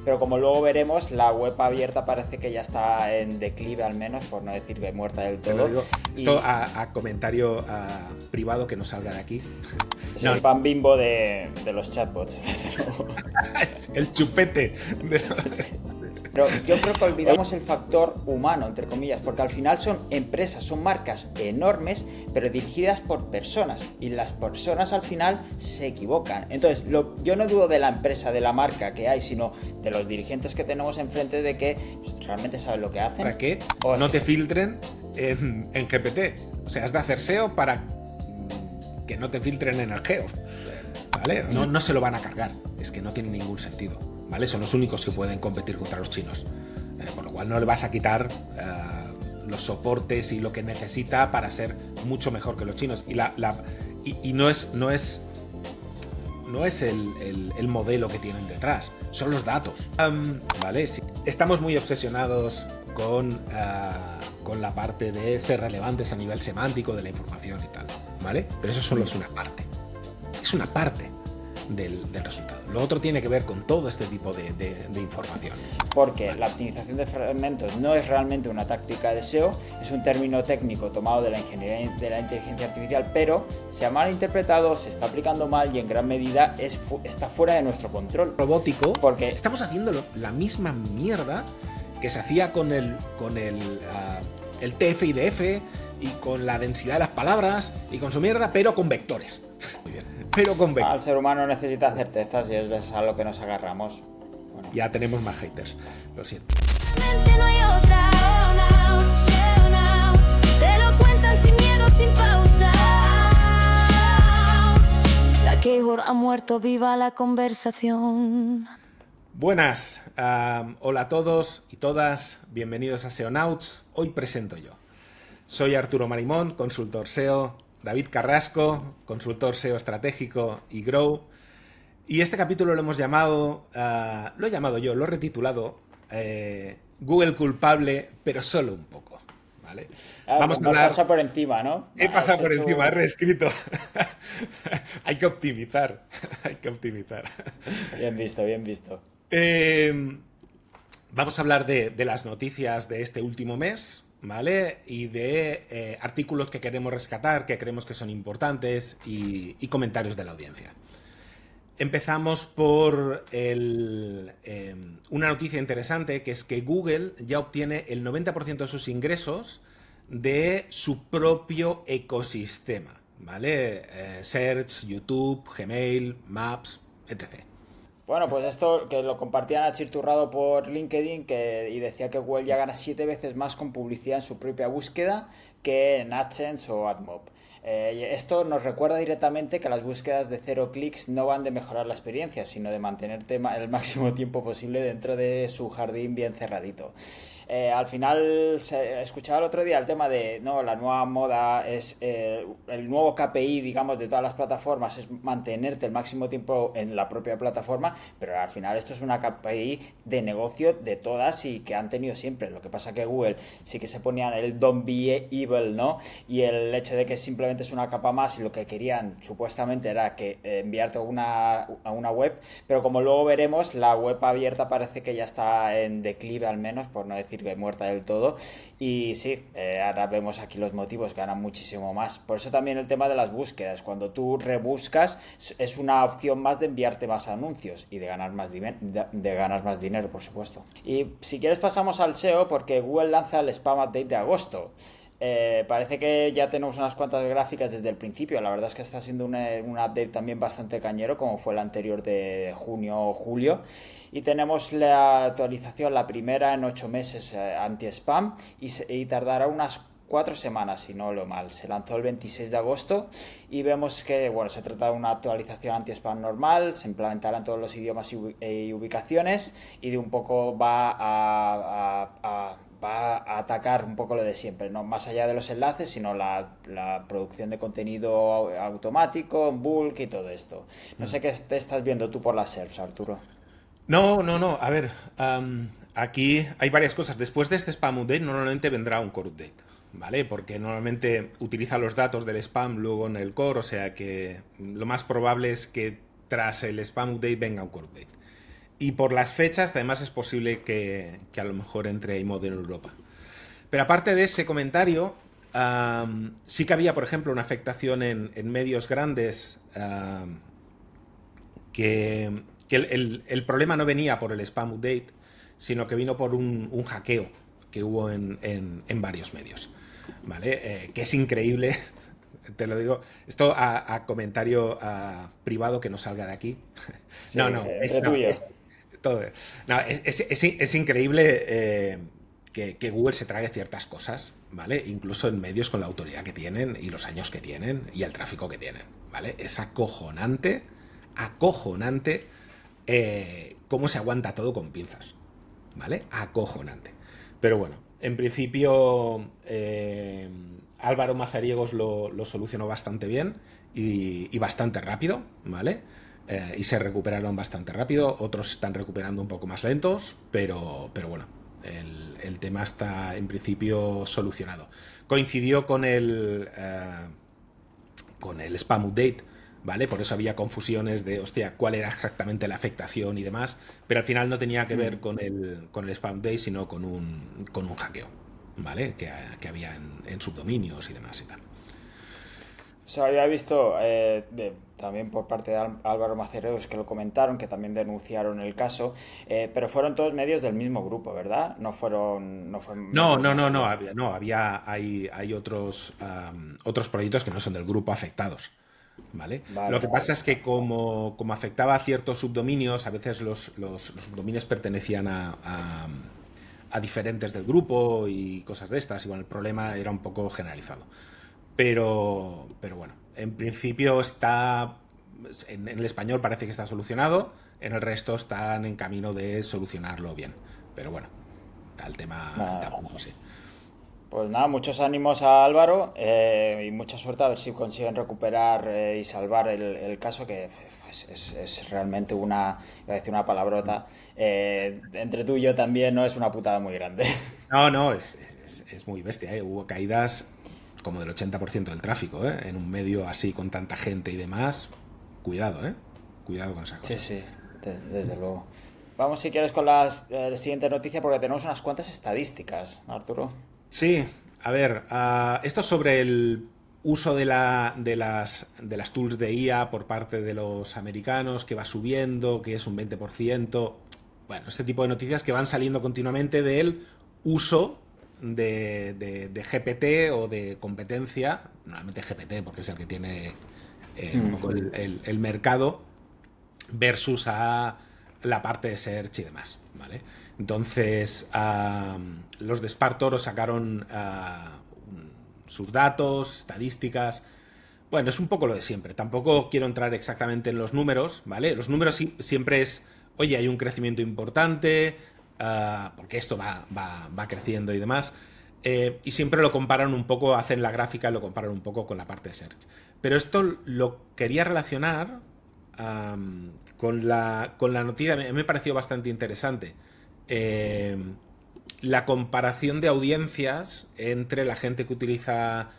pero como luego veremos, la web abierta parece que ya está en declive, al menos, por no decir que muerta del Te lo todo. digo. Esto a comentario privado que no salga de aquí. Es el pan bimbo de los chatbots, desde luego. El chupete. Pero yo creo que olvidamos el factor humano, entre comillas, porque al final son empresas, son marcas enormes, pero dirigidas por personas, y las personas al final se equivocan. Entonces, yo no dudo de la empresa, de la marca que hay, sino de los dirigentes que tenemos enfrente, de que realmente saben lo que hacen. ¿Para qué no te filtren en GPT? O sea, has de hacer SEO para que no te filtren en el geo, ¿vale? No se lo van a cargar, es que no tiene ningún sentido, ¿vale? Son los únicos que pueden competir contra los chinos, por lo cual no le vas a quitar los soportes y lo que necesita para ser mucho mejor que los chinos. Y no es el modelo que tienen detrás, son los datos, ¿vale? Sí. Estamos muy obsesionados con la parte de ser relevantes a nivel semántico de la información y tal, ¿vale? Pero eso solo es una parte. Es una parte del resultado. Lo otro tiene que ver con todo este tipo de información. Porque vale. La optimización de fragmentos no es realmente una táctica de SEO, es un término técnico tomado de la ingeniería de la inteligencia artificial, pero se ha malinterpretado, se está aplicando mal y en gran medida está fuera de nuestro control. Robótico, porque estamos haciendo la misma mierda que se hacía con el TF-IDF y con la densidad de las palabras y con su mierda, pero con vectores. Muy bien. Pero con vectores. Al ser humano necesita certezas y es a lo que nos agarramos. Bueno. Ya tenemos más haters, lo siento. No hay otra. Te lo cuentan sin miedo, sin pausa. La Keyword ha muerto, viva la conversación. Buenas, hola a todos y todas, bienvenidos a SEOnauts. Hoy presento yo. Soy Arturo Marimón, consultor SEO, David Carrasco, consultor SEO estratégico y Grow. Y este capítulo lo hemos llamado, lo he llamado yo, lo he retitulado Google culpable, pero solo un poco. ¿Vale? Vamos a hablar. Pasado por encima, ¿no? He pasado por encima, he reescrito. Hay que optimizar, hay que optimizar. Bien visto, bien visto. Vamos a hablar de las noticias de este último mes, ¿vale? Y de artículos que queremos rescatar, que creemos que son importantes y comentarios de la audiencia. Empezamos por una noticia interesante, que es que Google ya obtiene el 90% de sus ingresos de su propio ecosistema, ¿vale? Search, YouTube, Gmail, Maps, etc. Bueno, pues esto que lo compartían achirturrado por LinkedIn y decía que Google ya gana 7 veces más con publicidad en su propia búsqueda que en AdSense o AdMob. Esto nos recuerda directamente que las búsquedas de 0 clics no van de mejorar la experiencia, sino de mantenerte el máximo tiempo posible dentro de su jardín bien cerradito. Al final escuchaba el otro día el tema de la nueva moda es el nuevo KPI, digamos, de todas las plataformas es mantenerte el máximo tiempo en la propia plataforma, pero al final esto es una KPI de negocio de todas y que han tenido siempre. Lo que pasa que Google sí que se ponían el don't be evil, ¿no? Y el hecho de que simplemente es una capa más y lo que querían supuestamente era que enviarte a una web, pero como luego veremos, la web abierta parece que ya está en declive, al menos, por no decir que muerta del todo, y sí, ahora vemos aquí los motivos, ganan muchísimo más. Por eso también el tema de las búsquedas, cuando tú rebuscas es una opción más de enviarte más anuncios y de ganar más dinero, por supuesto. Y si quieres pasamos al SEO, porque Google lanza el Spam Update de agosto. Parece que ya tenemos unas cuantas gráficas desde el principio. La verdad es que está siendo un update también bastante cañero, como fue el anterior de junio o julio. Y tenemos la actualización, la primera en 8 meses anti-spam, y tardará unas 4 semanas, si no lo mal. Se lanzó el 26 de agosto y vemos que se trata de una actualización anti-spam normal, se implementará en todos los idiomas y ubicaciones, y de un poco va a atacar un poco lo de siempre, no más allá de los enlaces, sino la producción de contenido automático, en bulk y todo esto. No sé qué te estás viendo tú por las SERPs, Arturo. No. A ver, aquí hay varias cosas. Después de este spam update normalmente vendrá un core update, ¿vale? Porque normalmente utiliza los datos del spam luego en el core, o sea que lo más probable es que tras el spam update venga un core update. Y por las fechas, además, es posible que a lo mejor entre iMode en Europa. Pero aparte de ese comentario, sí que había, por ejemplo, una afectación en medios grandes, que el problema no venía por el spam update, sino que vino por un hackeo que hubo en varios medios. ¿Vale? Que es increíble, te lo digo, esto a comentario privado que no salga de aquí. Sí, No, no, entre tú y yo. todo, no, es increíble que Google se trague ciertas cosas, ¿vale? Incluso en medios con la autoridad que tienen y los años que tienen y el tráfico que tienen, ¿vale? Es acojonante, acojonante cómo se aguanta todo con pinzas, ¿vale? Acojonante. Pero bueno, en principio Álvaro Mazariegos lo solucionó bastante bien y bastante rápido, ¿vale? Y se recuperaron bastante rápido, otros están recuperando un poco más lentos, pero bueno, el tema está en principio solucionado. Coincidió con el spam update, ¿vale? Por eso había confusiones de, hostia, cuál era exactamente la afectación y demás, pero al final no tenía que ver con el spam update, sino con un hackeo, ¿vale? Que había en subdominios y demás y tal. Se había visto también por parte de Álvaro Macereos que lo comentaron, que también denunciaron el caso, pero fueron todos medios del mismo grupo, ¿verdad? No fueron... No, fue hay otros proyectos que no son del grupo afectados, ¿vale? Vale, Lo que vale. pasa es que como afectaba a ciertos subdominios, a veces los subdominios pertenecían a diferentes del grupo y cosas de estas, y bueno, el problema era un poco generalizado. Pero bueno, en principio está, en el español parece que está solucionado, en el resto están en camino de solucionarlo bien. Pero bueno, está el tema Nada. tampoco sí. Pues nada, muchos ánimos a Álvaro y mucha suerte a ver si consiguen recuperar y salvar el caso, que es realmente iba a decir una palabrota, entre tú y yo también, no es una putada muy grande. No, es muy bestia, ¿eh? Hubo caídas como del 80% del tráfico, ¿eh? En un medio así con tanta gente y demás. Cuidado, ¿eh? Cuidado con esas Sí, cosas. sí, desde luego. Vamos si quieres con la siguiente noticia porque tenemos unas cuantas estadísticas, Arturo. Sí, a ver, esto sobre el uso de las tools de IA por parte de los americanos, que va subiendo, que es un 20%. Bueno, este tipo de noticias que van saliendo continuamente del uso de GPT o de competencia, normalmente GPT porque es el que tiene un poco el mercado, versus a la parte de search y demás, ¿vale? Entonces, los de Spartoro sacaron sus datos, estadísticas. Bueno, es un poco lo de siempre. Tampoco quiero entrar exactamente en los números, ¿vale? Los números siempre es, oye, hay un crecimiento importante, porque esto va creciendo y demás. Y siempre lo comparan un poco, hacen la gráfica y lo comparan un poco con la parte de search. Pero esto lo quería relacionar con la noticia. Me pareció bastante interesante. Eh, la comparación de audiencias entre la gente que utiliza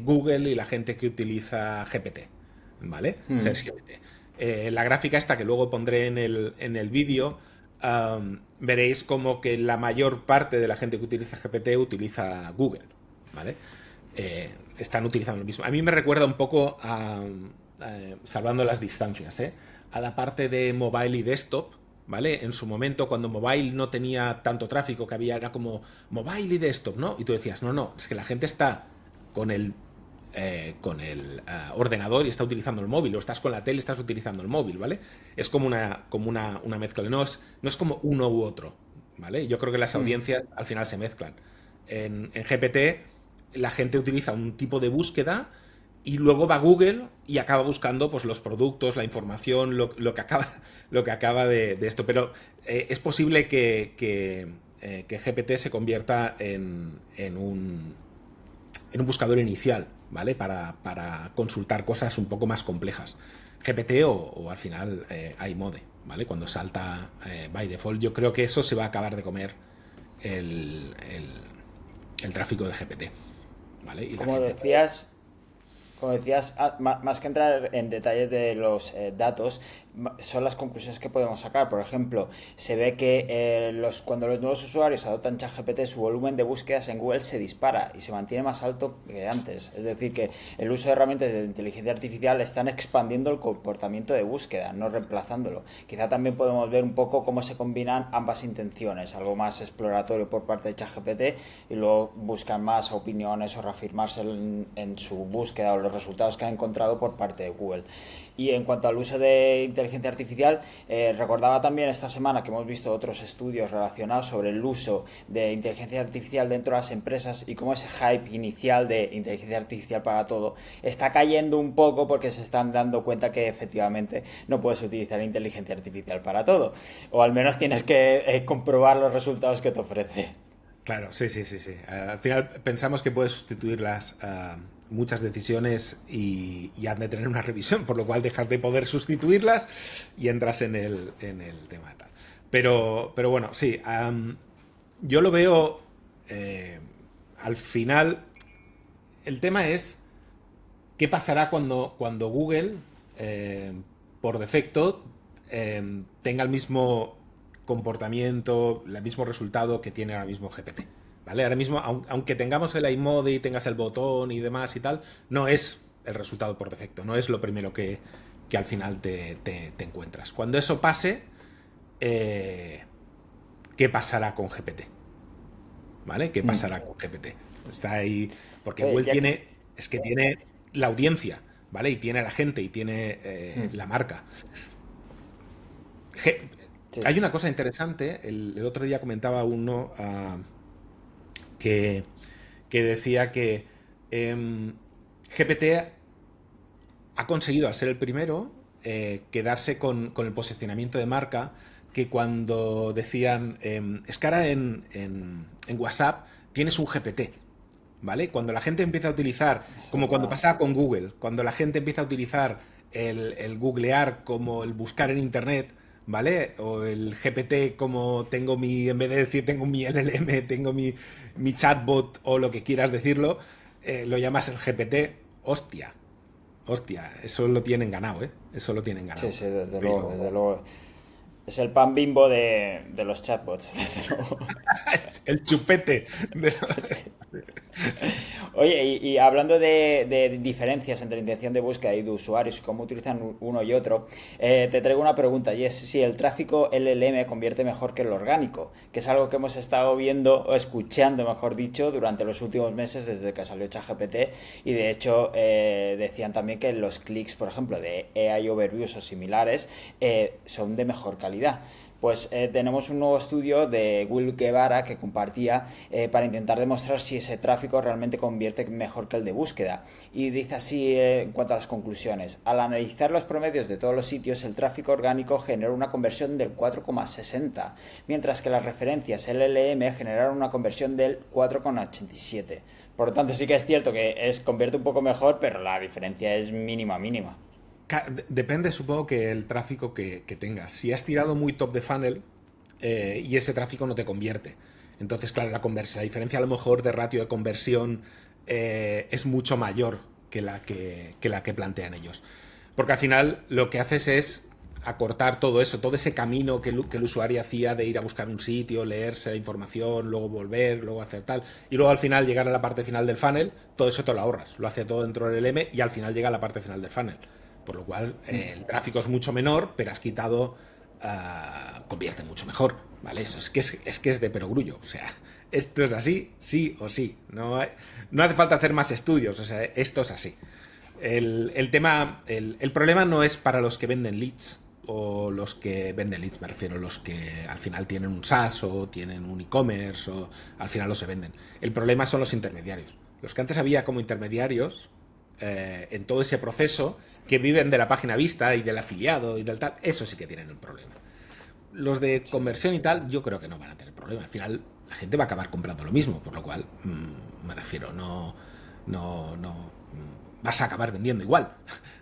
Google y la gente que utiliza GPT, ¿vale? Search GPT. La gráfica esta que luego pondré en el vídeo, veréis como que la mayor parte de la gente que utiliza GPT utiliza Google, ¿vale? Están utilizando lo mismo. A mí me recuerda un poco salvando las distancias, a la parte de mobile y desktop, ¿vale? En su momento, cuando mobile no tenía tanto tráfico, que había, era como mobile y desktop, ¿no? Y tú decías, no, es que la gente está con el ordenador y está utilizando el móvil, o estás con la tele y estás utilizando el móvil, ¿vale? Es como una mezcla, no es como uno u otro, ¿vale? Yo creo que las audiencias al final se mezclan. En GPT la gente utiliza un tipo de búsqueda y luego va a Google y acaba buscando pues los productos, la información, lo que acaba de esto. Pero es posible que GPT se convierta en un buscador inicial, ¿vale? Para consultar cosas un poco más complejas. GPT o al final iMode, ¿vale? Cuando salta by default, yo creo que eso se va a acabar de comer el tráfico de GPT, ¿vale? Y la Como gente... decías, Como decías, más que entrar en detalles de los datos, son las conclusiones que podemos sacar. Por ejemplo, se ve que cuando los nuevos usuarios adoptan ChatGPT, su volumen de búsquedas en Google se dispara y se mantiene más alto que antes. Es decir, que el uso de herramientas de inteligencia artificial están expandiendo el comportamiento de búsqueda, no reemplazándolo. Quizá también podemos ver un poco cómo se combinan ambas intenciones, algo más exploratorio por parte de ChatGPT y luego buscan más opiniones o reafirmarse en su búsqueda o los resultados que han encontrado por parte de Google. Y en cuanto al uso de inteligencia artificial, recordaba también esta semana que hemos visto otros estudios relacionados sobre el uso de inteligencia artificial dentro de las empresas y cómo ese hype inicial de inteligencia artificial para todo está cayendo un poco porque se están dando cuenta que efectivamente no puedes utilizar inteligencia artificial para todo, o al menos tienes que comprobar los resultados que te ofrece. Claro, sí. Al final pensamos que puedes sustituir muchas decisiones y han de tener una revisión, por lo cual dejas de poder sustituirlas y entras en el tema de tal. Pero bueno, sí, yo lo veo al final. El tema es qué pasará cuando Google, por defecto, tenga el mismo comportamiento, el mismo resultado que tiene ahora mismo GPT. ¿Vale? Ahora mismo, aunque tengamos el iMode y tengas el botón y demás y tal, no es el resultado por defecto, no es lo primero que al final te encuentras. Cuando eso pase, ¿qué pasará con GPT? ¿Vale? ¿Qué pasará con GPT? Está ahí, porque Google tiene la audiencia, ¿vale? Y tiene la gente y tiene la marca. Hay una cosa interesante, el otro día comentaba uno que decía que GPT ha conseguido, al ser el primero, quedarse con el posicionamiento de marca, que cuando decían, es que ahora en WhatsApp tienes un GPT, ¿vale? Cuando la gente empieza a utilizar, como cuando pasaba con Google, cuando la gente empieza a utilizar el googlear como el buscar en Internet, ¿vale? O el GPT como en vez de decir tengo mi LLM, tengo mi chatbot o lo que quieras decirlo, lo llamas el GPT, hostia, eso lo tienen ganado, ¿eh? Eso lo tienen ganado. Sí, desde luego. Es el pan Bimbo de los chatbots, desde luego. El chupete. Oye, y hablando de diferencias entre intención de búsqueda y de usuarios y cómo utilizan uno y otro, te traigo una pregunta, y es si el tráfico LLM convierte mejor que el orgánico, que es algo que hemos estado viendo, o escuchando, mejor dicho, durante los últimos meses desde que salió ChatGPT, y de hecho decían también que los clics, por ejemplo, de AI Overviews o similares, son de mejor calidad. Pues tenemos un nuevo estudio de Will Guevara que compartía para intentar demostrar si ese tráfico realmente convierte mejor que el de búsqueda. Y dice así en cuanto a las conclusiones. Al analizar los promedios de todos los sitios, el tráfico orgánico generó una conversión del 4,60, mientras que las referencias LLM generaron una conversión del 4,87. Por lo tanto, sí que es cierto que convierte un poco mejor, pero la diferencia es mínima. Depende, supongo, que el tráfico que tengas. Si has tirado muy top de funnel y ese tráfico no te convierte. Entonces, claro, la diferencia a lo mejor de ratio de conversión es mucho mayor que la que plantean ellos. Porque al final lo que haces es acortar todo eso, todo ese camino que el usuario hacía de ir a buscar un sitio, leerse la información, luego volver, luego hacer tal, y luego al final llegar a la parte final del funnel, todo eso te lo ahorras. Lo hace todo dentro del LM y al final llega a la parte final del funnel. Por lo cual el tráfico es mucho menor, pero has quitado, convierte mucho mejor, ¿vale? Eso es que es de perogrullo, o sea, esto es así, sí o sí. No hace falta hacer más estudios, o sea, esto es así. El problema no es para los que venden leads, o los que venden leads, me refiero, los que al final tienen un SaaS o tienen un e-commerce o al final los se venden. El problema son los intermediarios. Los que antes había como intermediarios en todo ese proceso, que viven de la página vista y del afiliado y del tal, eso sí que tienen un problema. Los de conversión y tal, yo creo que no van a tener problema. Al final la gente va a acabar comprando lo mismo, por lo cual me refiero, no vas a acabar vendiendo igual,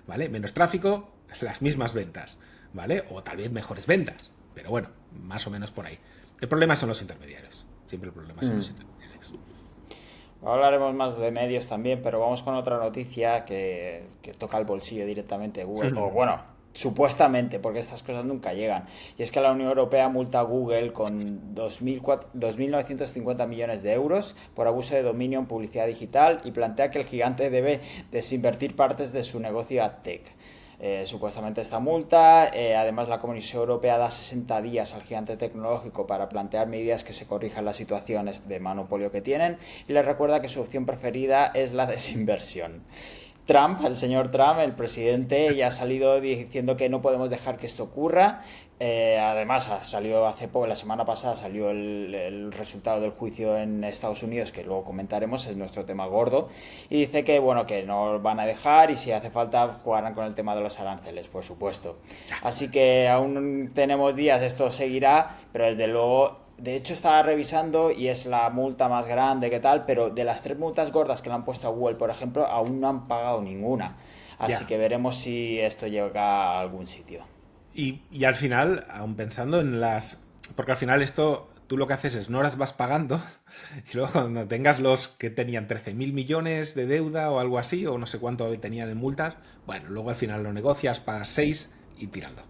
¿vale? Menos tráfico, las mismas ventas, ¿vale? O tal vez mejores ventas, pero bueno, más o menos por ahí. El problema son los intermediarios. Siempre el problema son los intermediarios. Hablaremos más de medios también, pero vamos con otra noticia que toca el bolsillo directamente de Google. O bueno, supuestamente, porque estas cosas nunca llegan. Y es que la Unión Europea multa a Google con 2.950 millones de euros por abuso de dominio en publicidad digital y plantea que el gigante debe desinvertir partes de su negocio AdTech. Supuestamente esta multa, además la Comisión Europea da 60 días al gigante tecnológico para plantear medidas que se corrijan las situaciones de monopolio que tienen y les recuerda que su opción preferida es la desinversión. Trump, el señor Trump, el presidente, ya ha salido diciendo que no podemos dejar que esto ocurra. Además, ha salido hace poco, la semana pasada salió el resultado del juicio en Estados Unidos, que luego comentaremos, es nuestro tema gordo, y dice que bueno, que no van a dejar y si hace falta jugarán con el tema de los aranceles, por supuesto. Así que aún tenemos días, esto seguirá, pero desde luego. De hecho, estaba revisando y es la multa más grande que tal, pero de las 3 multas gordas que le han puesto a Google, por ejemplo, aún no han pagado ninguna. Así que veremos si esto llega a algún sitio. Y al final, aún pensando en las... Porque al final esto, tú lo que haces es no las vas pagando y luego cuando tengas los que tenían 13.000 millones de deuda o algo así, o no sé cuánto tenían en multas, bueno, luego al final lo negocias, pagas 6 y tirando.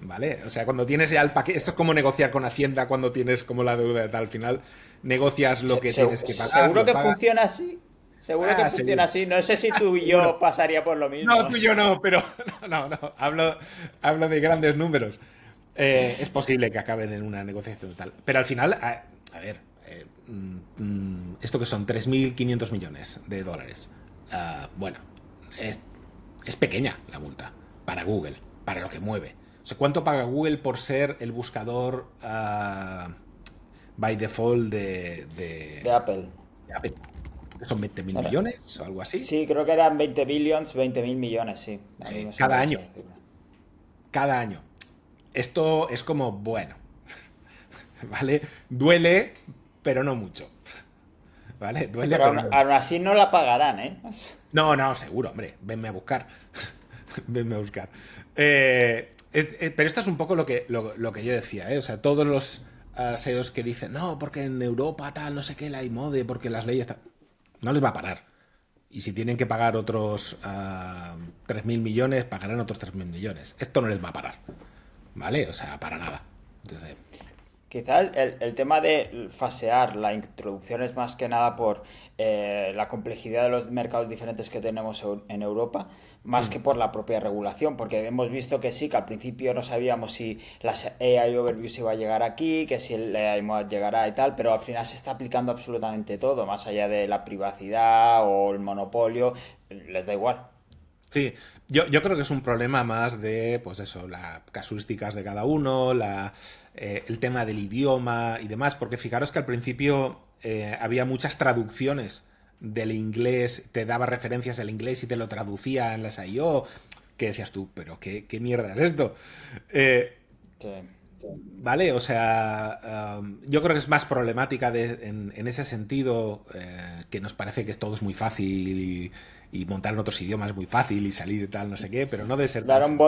¿Vale? O sea, cuando tienes ya el paquete... Esto es como negociar con Hacienda cuando tienes como la deuda tal. Al final negocias lo que tienes que pagar. ¿Seguro que funciona así? Seguro que funciona así. No sé si tú y yo pasaría por lo mismo. No, tú y yo no, pero... No. Hablo de grandes números. Es posible que acaben en una negociación tal. Pero al final, a ver... esto que son 3.500 millones de dólares. Bueno, es pequeña la multa para Google, para lo que mueve. O sea, ¿cuánto paga Google por ser el buscador by default de Apple? De Apple. ¿Son 20.000 millones o algo así? Sí, creo que eran 20.000 millones, sí. Cada año. Cada año. Esto es como, bueno, ¿vale? Duele, pero no mucho. ¿Vale? Duele, pero no. Aún así no la pagarán, ¿eh? No, seguro, hombre. Venme a buscar. Venme a buscar. Pero esto es un poco lo que yo decía, ¿eh? O sea, todos los SEOs que dicen, no, porque en Europa tal, no sé qué, la IMODE, porque las leyes tal, no les va a parar. Y si tienen que pagar otros 3.000 millones, pagarán otros 3.000 millones. Esto no les va a parar, ¿vale? O sea, para nada. Entonces... Quizá el tema de fasear la introducción es más que nada por la complejidad de los mercados diferentes que tenemos en Europa, más que por la propia regulación, porque hemos visto que sí, que al principio no sabíamos si las AI Overviews iba a llegar aquí, que si el AI Mode llegará y tal, pero al final se está aplicando absolutamente todo, más allá de la privacidad o el monopolio, les da igual. Sí, yo creo que es un problema más de, pues eso, las casuísticas de cada uno, el tema del idioma y demás, porque fijaros que al principio había muchas traducciones del inglés, te daba referencias al inglés y te lo traducía en las I/O, que decías tú, pero ¿qué mierda es esto? Sí. Vale, o sea, yo creo que es más problemática en ese sentido, que nos parece que todo es muy fácil y montar en otros idiomas es muy fácil y salir y tal, no sé qué, pero no debe ser Dar tan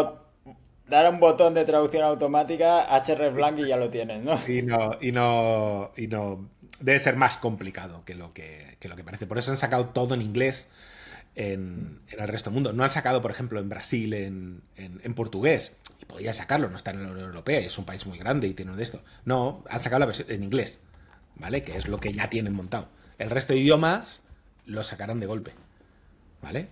dar un botón de traducción automática, hreflang y ya lo tienes, ¿no? y no debe ser más complicado que lo que parece. Por eso han sacado todo en inglés en el resto del mundo. No han sacado, por ejemplo, en Brasil en portugués. Y podían sacarlo, no está en la Unión Europea y es un país muy grande y tienen de esto. No, han sacado la versión en inglés, ¿vale? Que es lo que ya tienen montado. El resto de idiomas lo sacarán de golpe, ¿vale?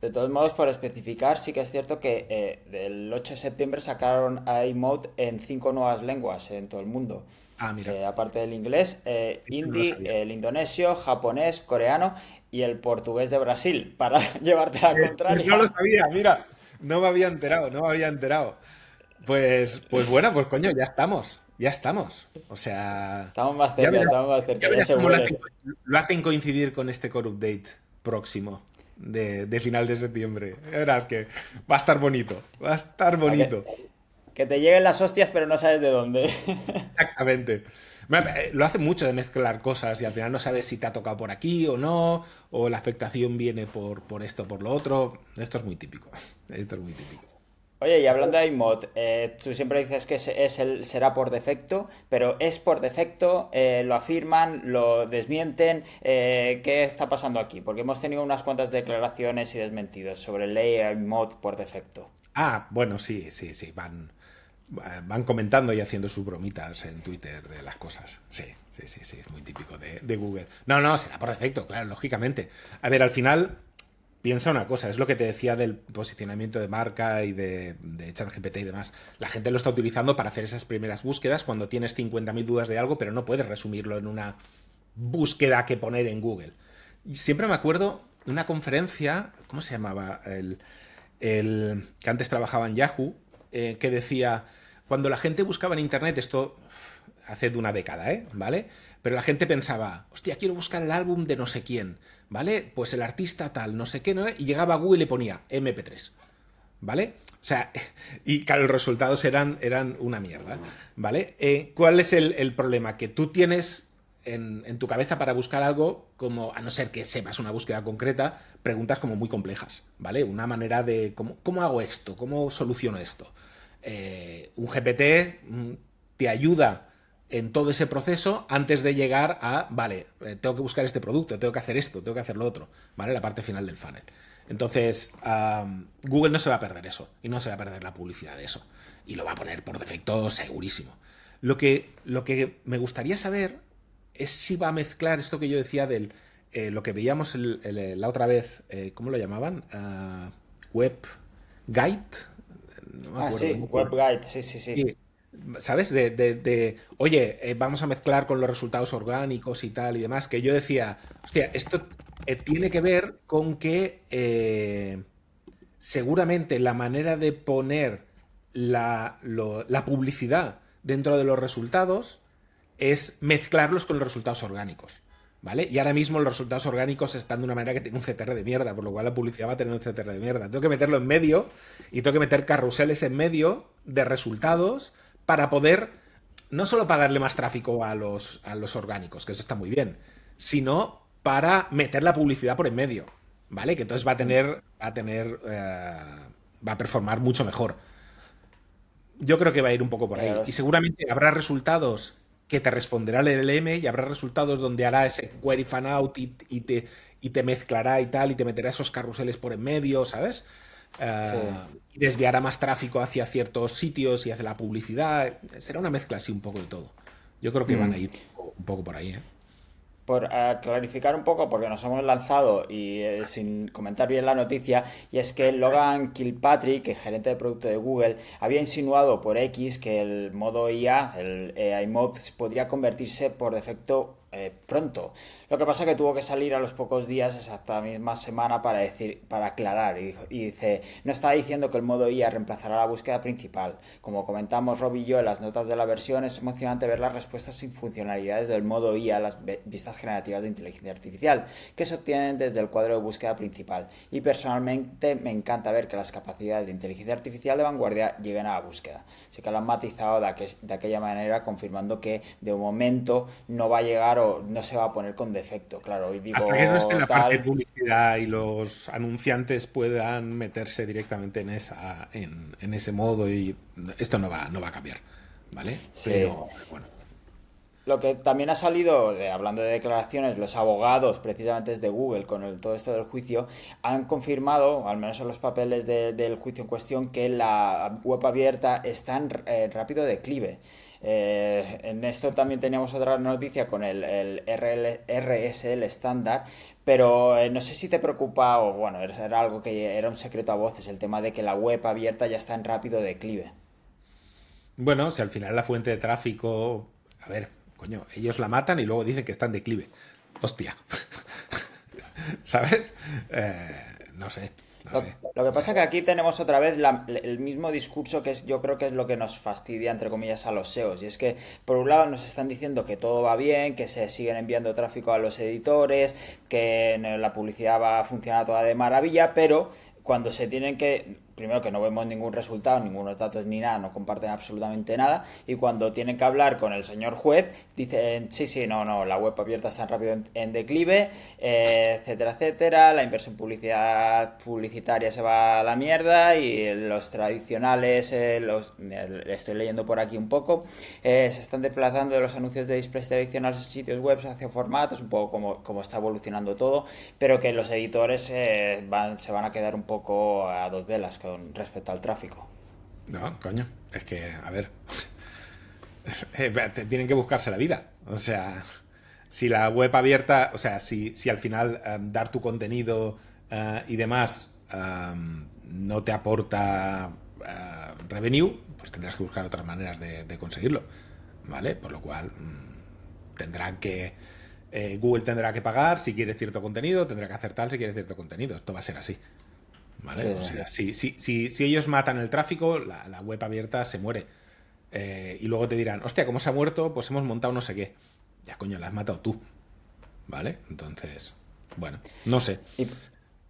De todos modos, por especificar, sí que es cierto que el 8 de septiembre sacaron iMode en 5 nuevas lenguas en todo el mundo. Ah, mira. Aparte del inglés, No lo hindi, sabía. el indonesio, japonés, coreano y el portugués de Brasil, para llevarte a la contraria. No lo sabía, mira. No me había enterado. Pues bueno, pues coño, ya estamos. Ya estamos. O sea. Estamos más Ya cerca, verás, estamos más cerca, ya ya verás se cómo huele. lo hacen coincidir con este Core Update próximo de final de septiembre. Ya verás que va a estar bonito. Va a estar A bonito. que te lleguen las hostias, pero no sabes de dónde. Exactamente. Lo hace mucho de mezclar cosas y al final no sabes si te ha tocado por aquí o no, o la afectación viene por esto o por lo otro. Esto es muy típico. Esto es muy típico. Oye, y hablando de iMod, tú siempre dices que será por defecto, pero ¿es por defecto? ¿Lo afirman? ¿Lo desmienten? ¿Qué está pasando aquí? Porque hemos tenido unas cuantas declaraciones y desmentidos sobre ley iMod por defecto. Ah, bueno, sí, sí, sí, van comentando y haciendo sus bromitas en Twitter de las cosas. Sí, sí, sí, sí, es muy típico de Google. No, no, será por defecto, claro, lógicamente. A ver, al final, piensa una cosa, es lo que te decía del posicionamiento de marca y de ChatGPT y demás. La gente lo está utilizando para hacer esas primeras búsquedas cuando tienes 50.000 dudas de algo, pero no puedes resumirlo en una búsqueda que poner en Google. Y siempre me acuerdo de una conferencia, ¿cómo se llamaba? El que antes trabajaba en Yahoo, que decía, cuando la gente buscaba en Internet, esto hace de una década, ¿eh? ¿Vale? Pero la gente pensaba, hostia, quiero buscar el álbum de no sé quién, ¿vale? Pues el artista tal, no sé qué, ¿no? Y llegaba a Google y le ponía MP3, ¿vale? O sea, y claro, los resultados eran una mierda, ¿vale? ¿Cuál es el problema? Que tú tienes en tu cabeza para buscar algo, como, a no ser que sepas una búsqueda concreta, preguntas como muy complejas, ¿vale? Una manera de, ¿cómo hago esto? ¿Cómo soluciono esto? Un GPT te ayuda en todo ese proceso antes de llegar a, vale, tengo que buscar este producto, tengo que hacer esto, tengo que hacer lo otro, ¿vale? La parte final del funnel. Entonces, Google no se va a perder eso y no se va a perder la publicidad de eso. Y lo va a poner por defecto segurísimo. Lo que me gustaría saber es si va a mezclar esto que yo decía del lo que veíamos la otra vez, ¿cómo lo llamaban? Web Guide. No me Ah, acuerdo. sí, WebGuide, sí, sí, sí. Sí, ¿sabes? Oye, vamos a mezclar con los resultados orgánicos y tal y demás, que yo decía, hostia, esto tiene que ver con que seguramente la manera de poner la publicidad dentro de los resultados es mezclarlos con los resultados orgánicos. ¿Vale? Y ahora mismo los resultados orgánicos están de una manera que tiene un CTR de mierda, por lo cual la publicidad va a tener un CTR de mierda. Tengo que meterlo en medio y tengo que meter carruseles en medio de resultados para poder no solo pagarle más tráfico a los orgánicos, que eso está muy bien, sino para meter la publicidad por en medio. ¿Vale? Que entonces va a performar mucho mejor. Yo creo que va a ir un poco por ahí. Y seguramente habrá resultados que te responderá el LLM y habrá resultados donde hará ese query fan out y te mezclará y tal, y te meterá esos carruseles por en medio, ¿sabes? Sí. Y desviará más tráfico hacia ciertos sitios y hacia la publicidad. Será una mezcla así un poco de todo. Yo creo que van a ir un poco por ahí, ¿eh? Por clarificar un poco, porque nos hemos lanzado y sin comentar bien la noticia, y es que Logan Kilpatrick, que gerente de producto de Google, había insinuado por X que el modo IA, el AI Mode, podría convertirse por defecto pronto. Lo que pasa es que tuvo que salir a los pocos días, esa misma semana, para aclarar. Y dice, no estaba diciendo que el modo IA reemplazará la búsqueda principal. Como comentamos Rob y yo en las notas de la versión, es emocionante ver las respuestas sin funcionalidades del modo IA a las vistas generativas de inteligencia artificial, que se obtienen desde el cuadro de búsqueda principal. Y personalmente me encanta ver que las capacidades de inteligencia artificial de vanguardia lleguen a la búsqueda. Así que lo han matizado de aquella manera, confirmando que de momento no va a llegar o no se va a poner con defecto. Claro, hoy digo Hasta que no esté en la parte de tal. publicidad y los anunciantes puedan meterse directamente en ese modo, y esto no va a cambiar, ¿vale? Sí. Pero bueno. Lo que también ha salido, hablando de declaraciones, los abogados precisamente desde Google con todo esto del juicio han confirmado, al menos en los papeles del juicio en cuestión, que la web abierta está en rápido declive. En esto también teníamos otra noticia con el RSL estándar, pero no sé si te preocupa, o bueno, era algo que era un secreto a voces, el tema de que la web abierta ya está en rápido declive. Bueno, si al final la fuente de tráfico, a ver, coño, ellos la matan y luego dicen que está en declive. Hostia. ¿Sabes? No sé, no Lo, sé, lo que no pasa sé. es que aquí tenemos otra vez el mismo discurso que yo creo que es lo que nos fastidia, entre comillas, a los SEOs. Y es que, por un lado, nos están diciendo que todo va bien, que se siguen enviando tráfico a los editores, que la publicidad va a funcionar toda de maravilla, pero cuando se tienen que, primero que no vemos ningún resultado, ningunos datos ni nada, no comparten absolutamente nada, y cuando tienen que hablar con el señor juez, dicen, sí, no, la web abierta está rápido en declive, etcétera, etcétera, la inversión publicitaria se va a la mierda, y los tradicionales, estoy leyendo por aquí un poco, se están desplazando de los anuncios de displays tradicionales en sitios web hacia formatos, un poco como está evolucionando todo, pero que los editores se van a quedar un poco a dos velas con respecto al tráfico. No, coño, es que, a ver, tienen que buscarse la vida. O sea, si la web abierta, o sea, si al final dar tu contenido y demás no te aporta revenue, pues tendrás que buscar otras maneras de conseguirlo, ¿vale? Por lo cual tendrán que... Google tendrá que pagar si quiere cierto contenido, tendrá que hacer tal si quiere cierto contenido. Esto va a ser así, ¿vale? Sí, o sea, si ellos matan el tráfico, la web abierta se muere. Y luego te dirán, hostia, ¿cómo se ha muerto? Pues hemos montado no sé qué. Ya, coño, la has matado tú, ¿vale? Entonces, bueno, no sé.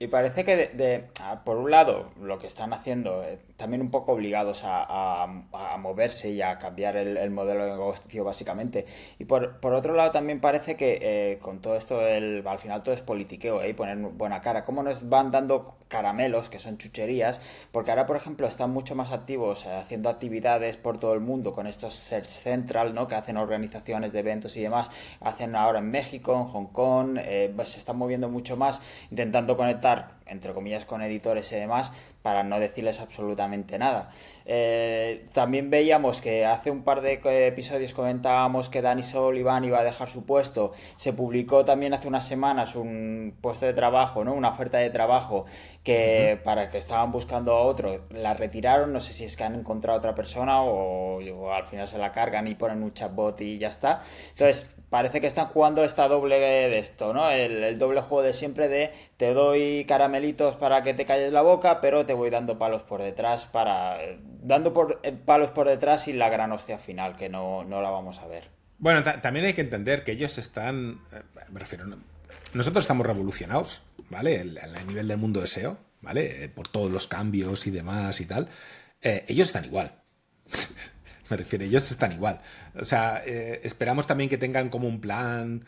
Y parece que por un lado lo que están haciendo, también un poco obligados a moverse y a cambiar el modelo de negocio básicamente. Y por otro lado también parece que con todo esto, al final todo es politiqueo, y poner buena cara. ¿Cómo nos van dando caramelos, que son chucherías? Porque ahora, por ejemplo, están mucho más activos haciendo actividades por todo el mundo con estos Search Central, ¿no? Que hacen organizaciones de eventos y demás. Hacen ahora en México, en Hong Kong, se están moviendo mucho más, intentando conectar entre comillas con editores y demás, para no decirles absolutamente nada. También veíamos que hace un par de episodios comentábamos que Danny Sullivan iba a dejar su puesto. Se publicó también hace unas semanas un puesto de trabajo, ¿no? Una oferta de trabajo que para que estaban buscando a otro, la retiraron. No sé si es que han encontrado a otra persona o al final se la cargan y ponen un chatbot y ya está. Entonces parece que están jugando esta doble de esto, ¿no? El doble juego de siempre de te doy caramelitos para que te calles la boca, pero te voy dando palos por detrás palos por detrás y la gran hostia final, que no la vamos a ver. Bueno, también hay que entender que ellos están, me refiero, nosotros estamos revolucionados, ¿vale? El nivel del mundo de SEO, ¿vale? Por todos los cambios y demás y tal. Ellos están igual. Me refiero, ellos están igual. O sea, esperamos también que tengan como un plan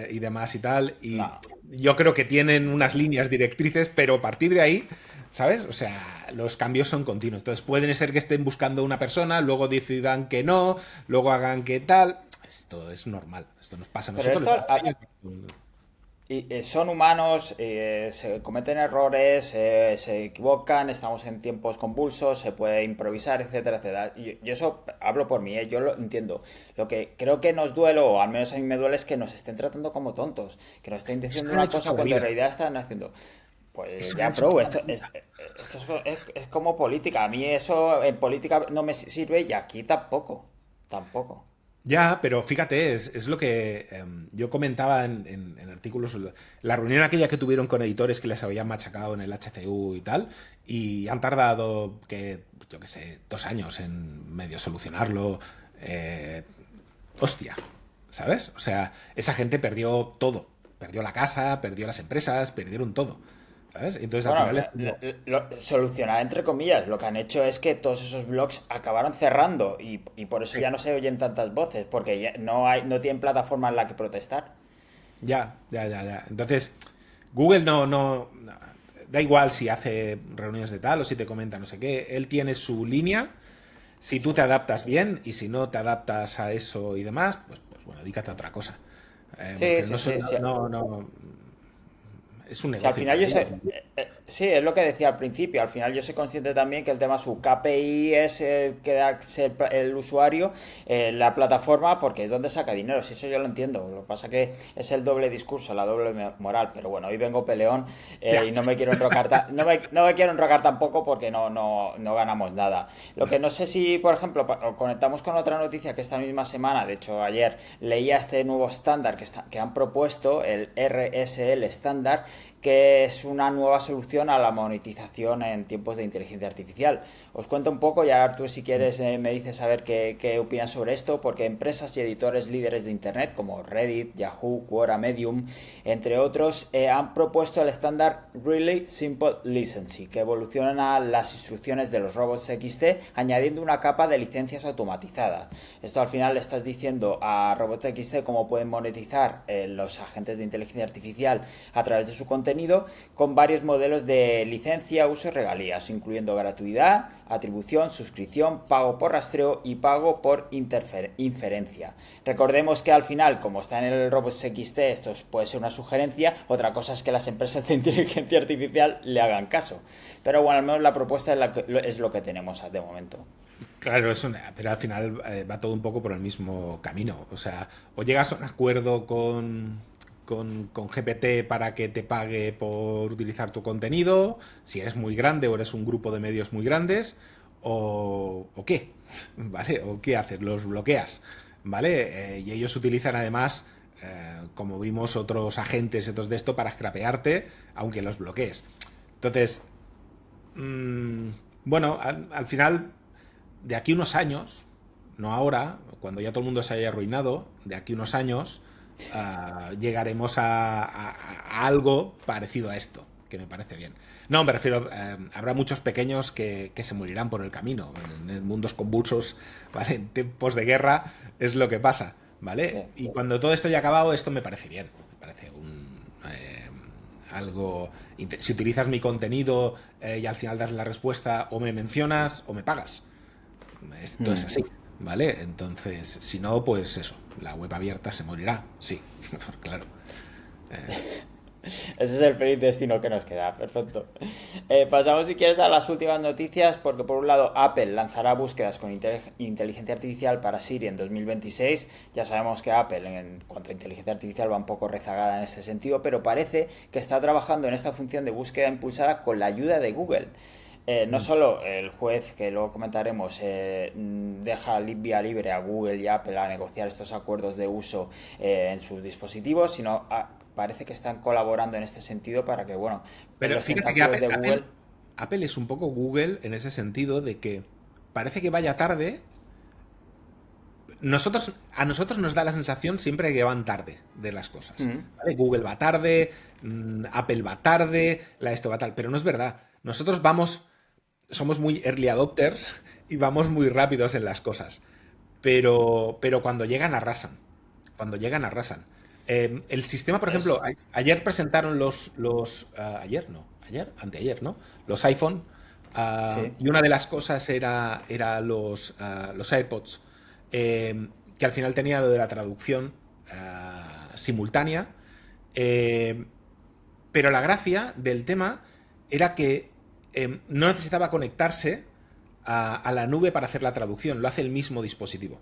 y demás y tal. Y no. Yo creo que tienen unas líneas directrices, pero a partir de ahí, ¿sabes? O sea, los cambios son continuos. Entonces pueden ser que estén buscando una persona, luego decidan que no, luego hagan que tal. Esto es normal. Esto nos pasa a nosotros. Y son humanos, se cometen errores, se equivocan, estamos en tiempos convulsos, se puede improvisar, etcétera, etcétera. Yo eso hablo por mí, yo lo entiendo. Lo que creo que nos duele, o al menos a mí me duele, es que nos estén tratando como tontos, que nos estén diciendo una cosa cuando en realidad están haciendo... Pues ya, bro, esto es como política. A mí eso en política no me sirve y aquí tampoco. Ya, pero fíjate, es lo que yo comentaba en artículos, la reunión aquella que tuvieron con editores que les habían machacado en el HCU y tal, y han tardado, yo qué sé, 2 años en medio solucionarlo. Hostia, ¿sabes? O sea, esa gente perdió todo. Perdió la casa, perdió las empresas, perdieron todo. ¿Sabes? Entonces, bueno, al final solucionar entre comillas, lo que han hecho es que todos esos blogs acabaron cerrando y por eso ya no se oyen tantas voces, porque ya no tienen plataforma en la que protestar. Ya. Entonces, Google no da igual si hace reuniones de tal o si te comenta no sé qué, él tiene su línea. Si tú te adaptas bien y si no te adaptas a eso y demás, pues bueno, dedícate a otra cosa. No. Es un negocio. O sea, al final sí, es lo que decía al principio. Al final yo soy consciente también que el tema, su KPI es quedarse el usuario en la plataforma porque es donde saca dinero. Si eso yo lo entiendo. Lo que pasa que es el doble discurso, la doble moral. Pero bueno, hoy vengo peleón y no me quiero enrocar no me quiero enrocar tampoco porque no ganamos nada. Lo que no sé si, por ejemplo, conectamos con otra noticia que esta misma semana, de hecho ayer, leía este nuevo estándar que han propuesto, el RSL estándar, que es una nueva solución solución a la monetización en tiempos de inteligencia artificial. Os cuento un poco y ahora tú, si quieres, me dices a ver qué opinas sobre esto, porque empresas y editores líderes de Internet como Reddit, Yahoo, Quora, Medium, entre otros, han propuesto el estándar Really Simple License, que evoluciona las instrucciones de los robots XT añadiendo una capa de licencias automatizadas. Esto al final le estás diciendo a robots XT cómo pueden monetizar los agentes de inteligencia artificial a través de su contenido con varios modelos de licencia, uso y regalías, incluyendo gratuidad, atribución, suscripción, pago por rastreo y pago por inferencia. Recordemos que al final, como está en el robots XT, esto puede ser una sugerencia, otra cosa es que las empresas de inteligencia artificial le hagan caso. Pero bueno, al menos la propuesta es lo que tenemos de momento. Claro, pero al final va todo un poco por el mismo camino. O sea, o llegas a un acuerdo con GPT para que te pague por utilizar tu contenido, si eres muy grande o eres un grupo de medios muy grandes, o qué, ¿vale? O qué haces, los bloqueas, ¿vale? Y ellos utilizan además, como vimos, otros agentes de esto para scrapearte, aunque los bloquees. Entonces, bueno, al final, de aquí unos años, no ahora, cuando ya todo el mundo se haya arruinado, de aquí unos años llegaremos a algo parecido a esto, que me parece bien. No, me refiero, habrá muchos pequeños que se morirán por el camino. En mundos convulsos, ¿vale? En tiempos de guerra es lo que pasa, ¿vale? Sí. Y cuando todo esto haya acabado, esto me parece bien. Me parece algo... Si utilizas mi contenido y al final das la respuesta, o me mencionas o me pagas. Esto es así, ¿vale? Entonces, si no, pues eso, la web abierta se morirá, sí, claro. Ese es el feliz destino que nos queda, perfecto. Pasamos, si quieres, a las últimas noticias, porque por un lado Apple lanzará búsquedas con inteligencia artificial para Siri en 2026. Ya sabemos que Apple, en cuanto a inteligencia artificial, va un poco rezagada en este sentido, pero parece que está trabajando en esta función de búsqueda impulsada con la ayuda de Google. No solo el juez, que luego comentaremos, deja vía libre a Google y Apple a negociar estos acuerdos de uso en sus dispositivos, sino parece que están colaborando en este sentido para que, bueno, pero los fíjate que Apple es un poco Google en ese sentido de que parece que vaya tarde. A nosotros nos da la sensación siempre que van tarde de las cosas. ¿Vale? Google va tarde, Apple va tarde, esto va tal, pero no es verdad. Nosotros somos muy early adopters y vamos muy rápidos en las cosas. Pero cuando llegan, arrasan. El sistema, por ejemplo, ayer presentaron anteayer, ¿no? Los iPhone. Sí. Y una de las cosas era los AirPods, que al final tenía lo de la traducción simultánea. Pero la gracia del tema era que no necesitaba conectarse a la nube para hacer la traducción, lo hace el mismo dispositivo,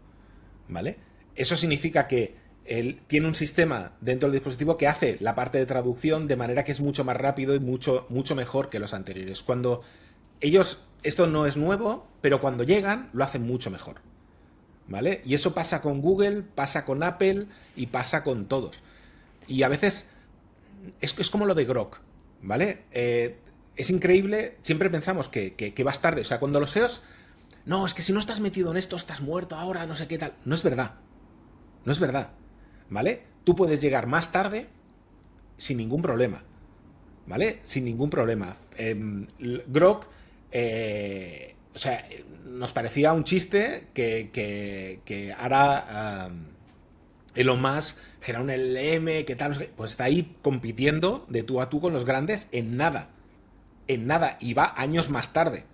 ¿vale? Eso significa que él tiene un sistema dentro del dispositivo que hace la parte de traducción de manera que es mucho más rápido y mucho mejor que los anteriores. Cuando ellos, esto no es nuevo, pero cuando llegan lo hacen mucho mejor, ¿vale? Y eso pasa con Google, pasa con Apple y pasa con todos. Y a veces es como lo de Grok, ¿vale? Es increíble, siempre pensamos que vas tarde. O sea, cuando los SEOs... No, es que si no estás metido en esto, estás muerto ahora, no sé qué tal. No es verdad. No es verdad. ¿Vale? Tú puedes llegar más tarde sin ningún problema. ¿Vale? Sin ningún problema. Grok, o sea, nos parecía un chiste que ahora Elon Musk genera un LLM, que tal, pues está ahí compitiendo de tú a tú con los grandes en nada, y va años más tarde,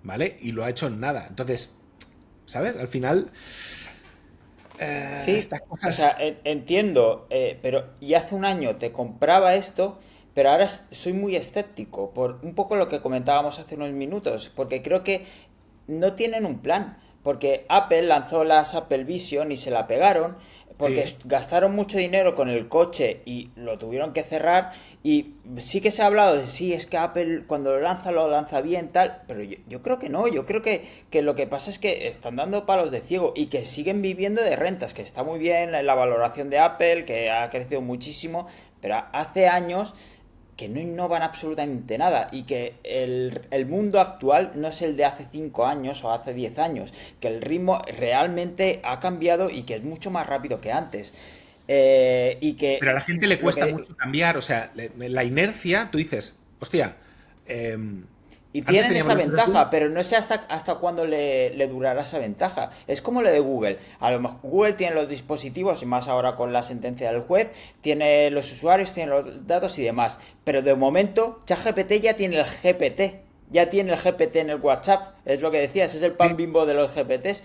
¿vale? Y lo ha hecho en nada. Entonces, ¿sabes? Al final... sí, estas cosas... O sea, entiendo, pero y hace un año te compraba esto, pero ahora soy muy escéptico, por un poco lo que comentábamos hace unos minutos, porque creo que no tienen un plan, porque Apple lanzó las Apple Vision y se la pegaron, porque sí, gastaron mucho dinero con el coche y lo tuvieron que cerrar. Y sí que se ha hablado de sí, es que Apple cuando lo lanza bien, tal, pero yo creo que no, yo creo que lo que pasa es que están dando palos de ciego y que siguen viviendo de rentas, que está muy bien la valoración de Apple, que ha crecido muchísimo, pero hace años que no innovan absolutamente nada y que el mundo actual no es el de hace 5 años o hace 10 años, que el ritmo realmente ha cambiado y que es mucho más rápido que antes. Y que Pero a la gente le lo cuesta que, mucho cambiar, o sea, la inercia, tú dices, hostia, eh, Y antes tienen teníamos esa los ventaja, pero no sé hasta cuándo le durará esa ventaja. Es como lo de Google. A lo mejor Google tiene los dispositivos, y más ahora con la sentencia del juez, tiene los usuarios, tiene los datos y demás. Pero de momento, ChatGPT ya tiene el GPT. Ya tiene el GPT en el WhatsApp. Es lo que decías, es el pan Sí. bimbo de los GPTs.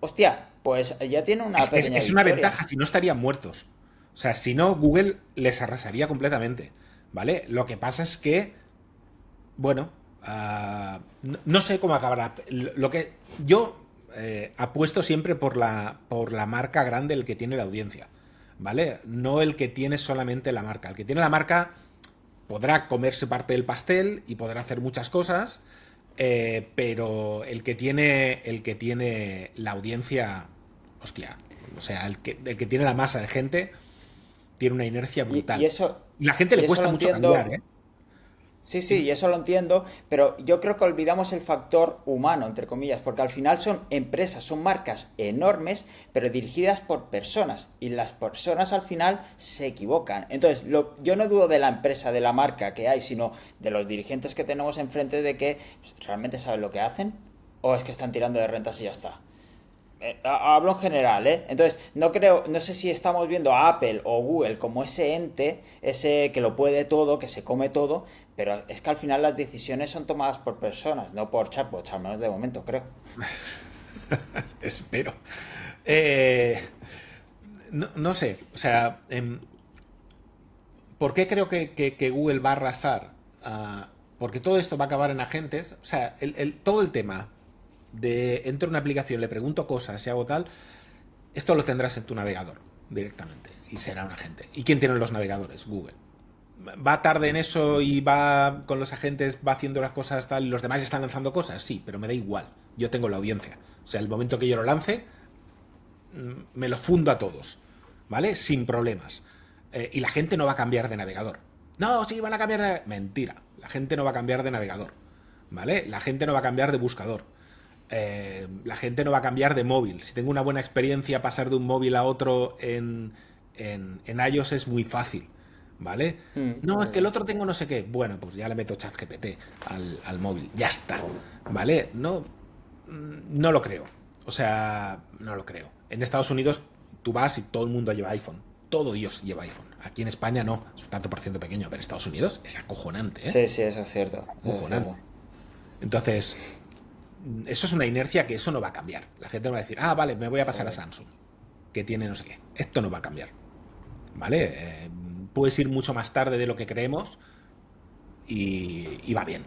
Hostia, pues ya tiene una pequeña Es una victoria. ventaja, si no estarían muertos. O sea, si no, Google les arrasaría completamente, ¿vale? Lo que pasa es que, bueno, no sé cómo acabará. Lo que yo apuesto siempre por la marca grande, el que tiene la audiencia, ¿vale? No el que tiene solamente la marca. El que tiene la marca podrá comerse parte del pastel y podrá hacer muchas cosas, pero el que tiene la audiencia, hostia, o sea, el que tiene la masa de gente tiene una inercia Y, brutal. y eso, Y la gente le y eso cuesta lo mucho cambiar, entiendo. ¿eh? Sí, sí, Dime. y eso lo entiendo, pero yo creo que olvidamos el factor humano, entre comillas, porque al final son empresas, son marcas enormes, pero dirigidas por personas, y las personas al final se equivocan. Entonces, yo no dudo de la empresa, de la marca que hay, sino de los dirigentes que tenemos enfrente de que pues, realmente saben lo que hacen, o es que están tirando de rentas y ya está. Hablo en general, ¿eh? Entonces, no sé si estamos viendo a Apple o Google como ese ente, ese que lo puede todo, que se come todo, pero es que al final las decisiones son tomadas por personas, no por chatbots, al menos de momento, creo. Espero. Eh, no sé, o sea, ¿por qué creo que Google va a arrasar? Porque todo esto va a acabar en agentes. O sea, todo el tema de entro en una aplicación, le pregunto cosas y hago tal, esto lo tendrás en tu navegador directamente y será un agente. ¿Y quién tiene los navegadores? Google. ¿Va tarde en eso y va con los agentes, va haciendo las cosas tal y los demás están lanzando cosas? Sí, pero me da igual. Yo tengo la audiencia. O sea, el momento que yo lo lance, me lo fundo a todos, ¿vale? Sin problemas. Y la gente no va a cambiar de navegador. No, sí, van a cambiar de... Mentira. La gente no va a cambiar de navegador, ¿vale? La gente no va a cambiar de buscador. La gente no va a cambiar de móvil. Si tengo una buena experiencia, pasar de un móvil a otro en iOS es muy fácil, ¿vale? No, es que el otro tengo no sé qué. Bueno, pues ya le meto ChatGPT al móvil. Ya está, ¿vale? No, no lo creo. O sea, no lo creo. En Estados Unidos tú vas y todo el mundo lleva iPhone. Todo Dios lleva iPhone. Aquí en España no, es un tanto por ciento pequeño, pero en Estados Unidos es acojonante, ¿eh? Sí, sí, eso es cierto, eso es Acojonante. cierto. Entonces, eso es una inercia que eso no va a cambiar. La gente no va a decir, ah, vale, me voy a pasar a Joder. Samsung, que tiene no sé qué. Esto no va a cambiar, ¿vale? Puedes ir mucho más tarde de lo que creemos y va bien,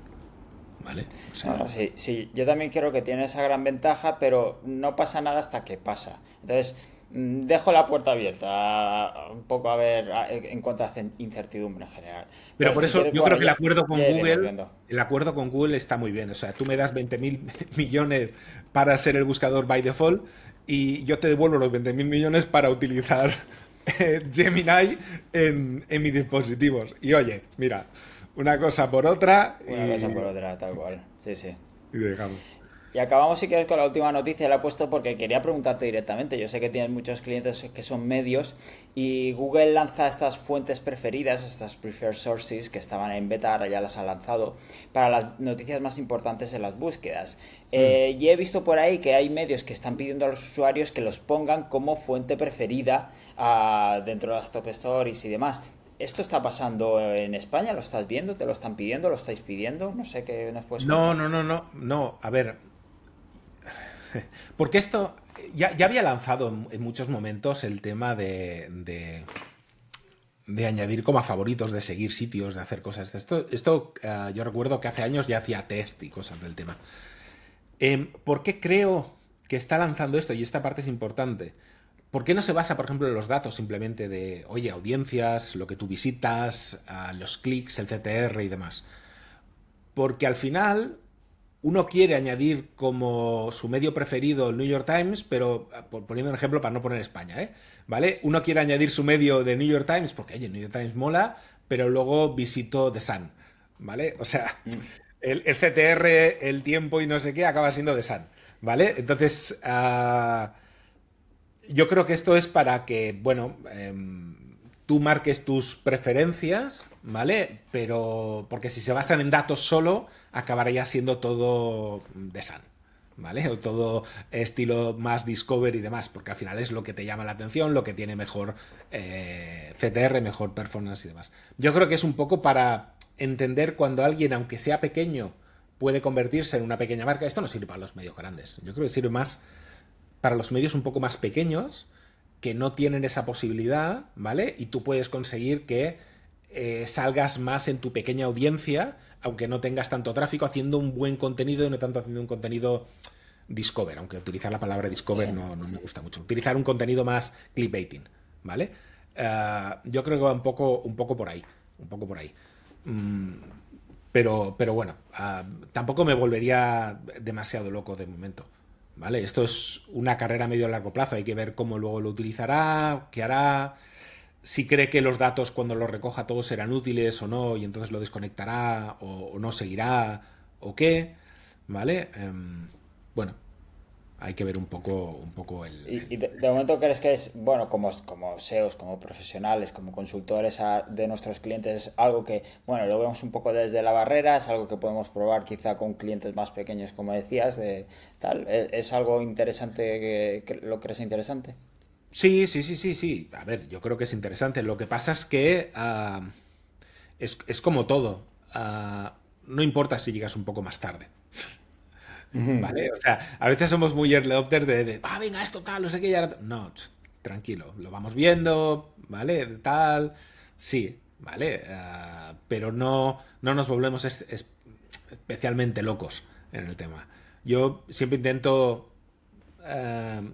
¿vale? O No, sea, no, sí, sí, yo también creo que tiene esa gran ventaja, pero no pasa nada hasta que pasa. Entonces, dejo la puerta abierta un poco a ver en cuanto a incertidumbre en general. pero Pero por si eso quieres, yo bueno, creo que ya iremos viendo. El acuerdo con Google está muy bien. O sea, tú me das 20.000 millones para ser el buscador by default y yo te devuelvo los 20.000 millones para utilizar Gemini en mis dispositivos. Y oye, mira, una cosa por otra Una cosa por otra, tal cual. Sí, sí. y dejamos. Y acabamos, si quieres, con la última noticia. La he puesto porque quería preguntarte directamente. Yo sé que tienes muchos clientes que son medios y Google lanza estas fuentes preferidas, estas preferred sources que estaban en beta, ahora ya las ha lanzado, para las noticias más importantes en las búsquedas. Y he visto por ahí que hay medios que están pidiendo a los usuarios que los pongan como fuente preferida dentro de las top stories y demás. ¿Esto está pasando en España? ¿Lo estás viendo? ¿Te lo están pidiendo? ¿Lo estáis pidiendo? No sé qué nos puedes No, contar. no, no, no, no. A ver, porque esto ya había lanzado en muchos momentos el tema de añadir como a favoritos, de seguir sitios, de hacer cosas. Yo recuerdo que hace años ya hacía test y cosas del tema. ¿Por qué creo que está lanzando esto? Y esta parte es importante. ¿Por qué no se basa, por ejemplo, en los datos simplemente de, oye, audiencias, lo que tú visitas, los clics, el CTR y demás? Porque al final uno quiere añadir como su medio preferido el New York Times, pero poniendo un ejemplo para no poner España, ¿eh? ¿Vale? Uno quiere añadir su medio de New York Times porque, oye, el New York Times mola, pero luego visito The Sun, ¿vale? O sea, el CTR, el tiempo y no sé qué acaba siendo The Sun, ¿vale? Entonces, yo creo que esto es para que, bueno, tú marques tus preferencias, ¿vale? Pero porque si se basan en datos solo, acabaría siendo todo The Sun, ¿vale? O todo estilo más Discover y demás, porque al final es lo que te llama la atención, lo que tiene mejor CTR, mejor performance y demás. Yo creo que es un poco para entender cuando alguien, aunque sea pequeño, puede convertirse en una pequeña marca. Esto no sirve para los medios grandes. Yo creo que sirve más para los medios un poco más pequeños que no tienen esa posibilidad, ¿vale? Y tú puedes conseguir que salgas más en tu pequeña audiencia, aunque no tengas tanto tráfico, haciendo un buen contenido y no tanto haciendo un contenido Discover, aunque utilizar la palabra Discover Sí. no me gusta mucho. Utilizar un contenido más clickbaiting, ¿vale? Yo creo que va un poco por ahí, un poco por ahí. Pero bueno, tampoco me volvería demasiado loco de momento. ¿Vale? Esto es una carrera a medio a largo plazo. Hay que ver cómo luego lo utilizará, qué hará, si cree que los datos cuando los recoja todos serán útiles o no, y entonces lo desconectará o no seguirá o qué. ¿Vale? Bueno, hay que ver un poco Y de momento crees que es, bueno, como SEOs, como profesionales, como consultores de nuestros clientes, es algo que, bueno, lo vemos un poco desde la barrera, es algo que podemos probar quizá con clientes más pequeños, como decías, de tal. ¿Es algo interesante que lo crees interesante? Sí, sí, sí, sí, sí. A ver, yo creo que es interesante. Lo que pasa es que es como todo. No importa si llegas un poco más tarde. ¿Vale? O sea, a veces somos muy early adopters venga, esto tal, no sé qué, ya. No, tranquilo, lo vamos viendo, ¿vale? Tal, sí, ¿vale? Pero no nos volvemos especialmente locos en el tema. Yo siempre intento